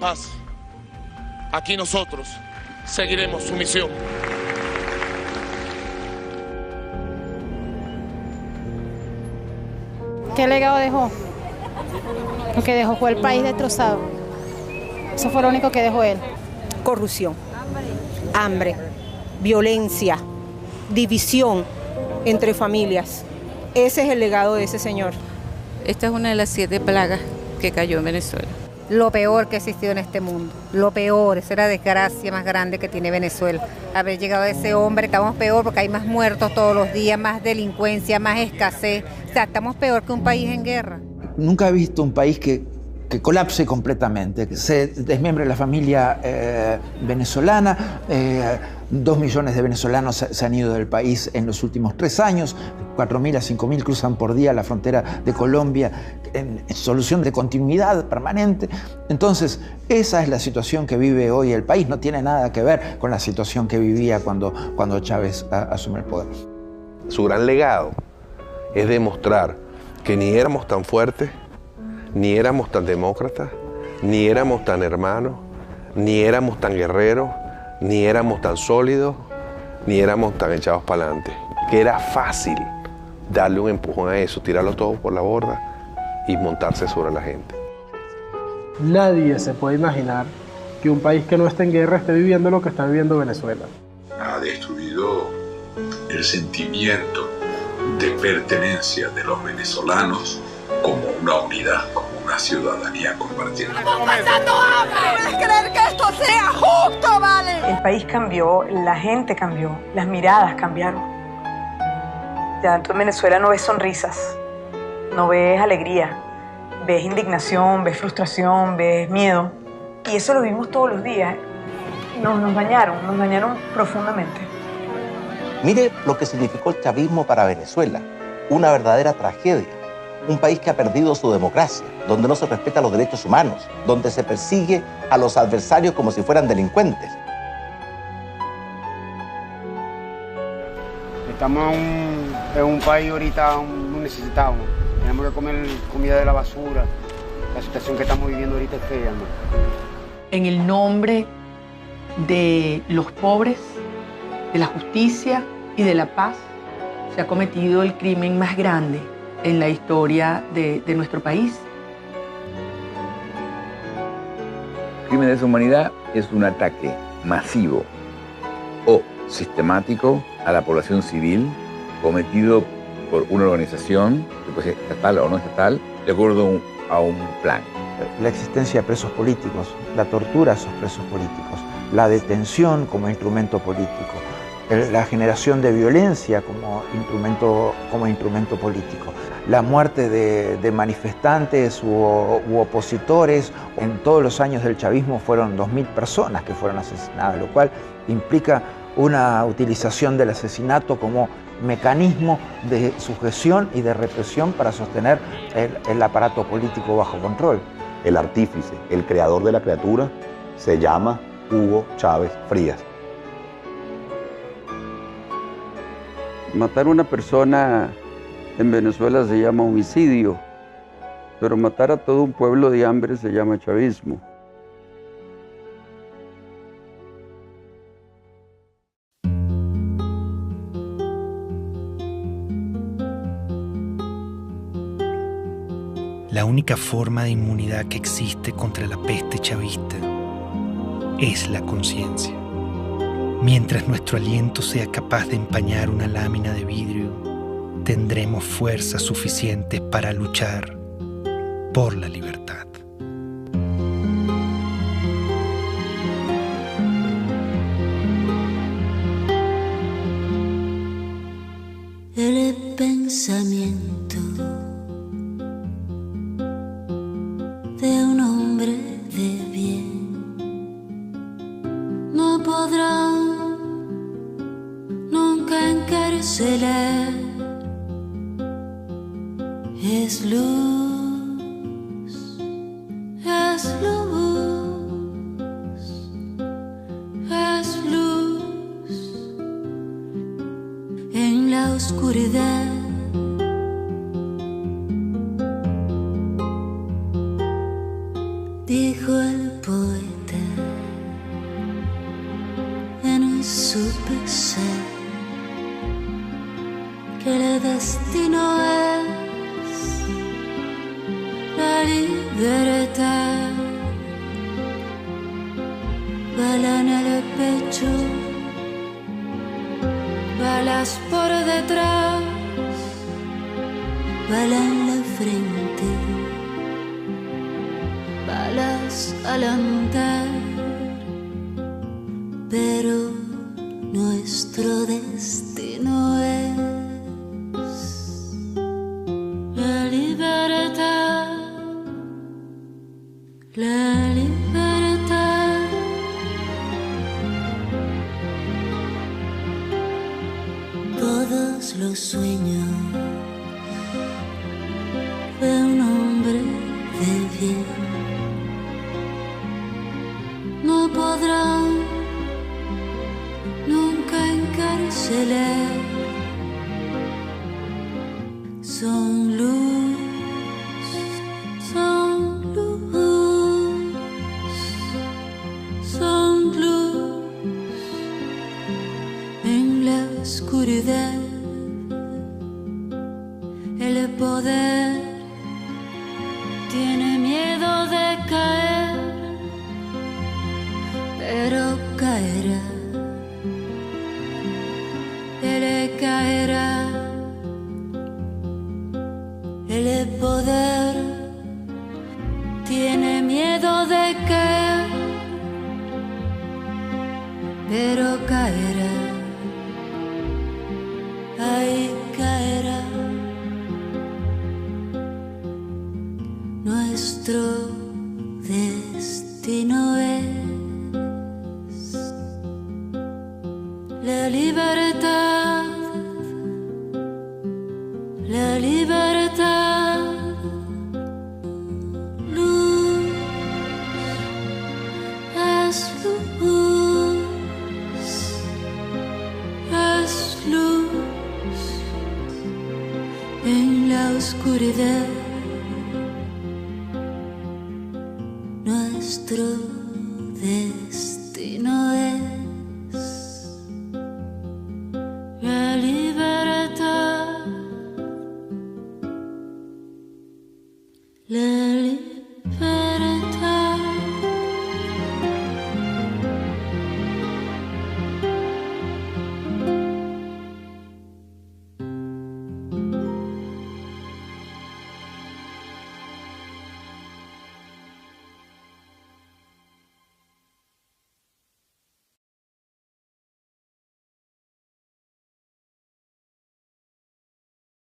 paz, aquí nosotros seguiremos su misión. ¿Qué legado dejó? Lo que dejó fue el país destrozado. Eso fue lo único que dejó él. Corrupción, hambre, violencia, división entre familias. Ese es el legado de ese señor. Esta es una de las 7 plagas que cayó en Venezuela. Lo peor que ha existido en este mundo. Lo peor, esa es la desgracia más grande que tiene Venezuela. Haber llegado a ese hombre, estamos peor porque hay más muertos todos los días, más delincuencia, más escasez. O sea, estamos peor que un país en guerra. Nunca he visto un país que colapse completamente, que se desmembre la familia venezolana. 2 millones de venezolanos se han ido del país en los últimos 3 años, 4.000 a 5.000 cruzan por día la frontera de Colombia en solución de continuidad permanente. Entonces, esa es la situación que vive hoy el país, no tiene nada que ver con la situación que vivía cuando Chávez asume el poder. Su gran legado es demostrar que ni éramos tan fuertes, ni éramos tan demócratas, ni éramos tan hermanos, ni éramos tan guerreros, ni éramos tan sólidos, ni éramos tan echados para adelante. Que era fácil darle un empujón a eso, tirarlo todo por la borda y montarse sobre la gente. Nadie se puede imaginar que un país que no esté en guerra esté viviendo lo que está viviendo Venezuela. Ha destruido el sentimiento de pertenencia de los venezolanos como una unidad, como una ciudadanía compartida. ¡Estamos pasando hambre! ¿Puedes creer que esto sea justo, vale? El país cambió, la gente cambió, las miradas cambiaron. Ya tú en Venezuela no ves sonrisas, no ves alegría, ves indignación, ves frustración, ves miedo. Y eso lo vimos todos los días. Nos dañaron profundamente. Mire lo que significó el chavismo para Venezuela, una verdadera tragedia. Un país que ha perdido su democracia, donde no se respetan los derechos humanos, donde se persigue a los adversarios como si fueran delincuentes. Estamos en un país ahorita muy necesitado. Tenemos que comer comida de la basura. La situación que estamos viviendo ahorita es fea, ¿no? En el nombre de los pobres, de la justicia y de la paz, se ha cometido el crimen más grande en la historia de nuestro país. El crimen de lesa humanidad es un ataque masivo o sistemático a la población civil cometido por una organización, que puede ser estatal o no estatal, de acuerdo a un plan. La existencia de presos políticos, la tortura a esos presos políticos, la detención como instrumento político, la generación de violencia como instrumento político, la muerte de manifestantes u opositores. En todos los años del chavismo fueron 2.000 personas que fueron asesinadas, lo cual implica una utilización del asesinato como mecanismo de sujeción y de represión para sostener el aparato político bajo control. El artífice, el creador de la criatura, se llama Hugo Chávez Frías. Matar a una persona en Venezuela se llama homicidio, pero matar a todo un pueblo de hambre se llama chavismo. La única forma de inmunidad que existe contra la peste chavista es la conciencia. Mientras nuestro aliento sea capaz de empañar una lámina de vidrio, tendremos fuerzas suficientes para luchar por la libertad. El pensamiento de un hombre de bien no podrá nunca encarcelar. Es luz, es luz, es luz en la oscuridad. Dijo el poeta. supe ser que el destino es la libertad. Bala en el pecho, balas por detrás, bala en la frente, balas al andar, pero nuestro destino es la libertad, la libertad. Todos los sueños de un hombre de bien no podrán nunca encarcelar. Son luz, son luz, son luz en la oscuridad. El poder tiene miedo de caer, pero caerá. Él caerá. El poder tiene miedo de caer, pero caerá. Ahí caerá. Nuestro destino es la libertad, la libertad. Luz es luz, es luz en la oscuridad. Nuestro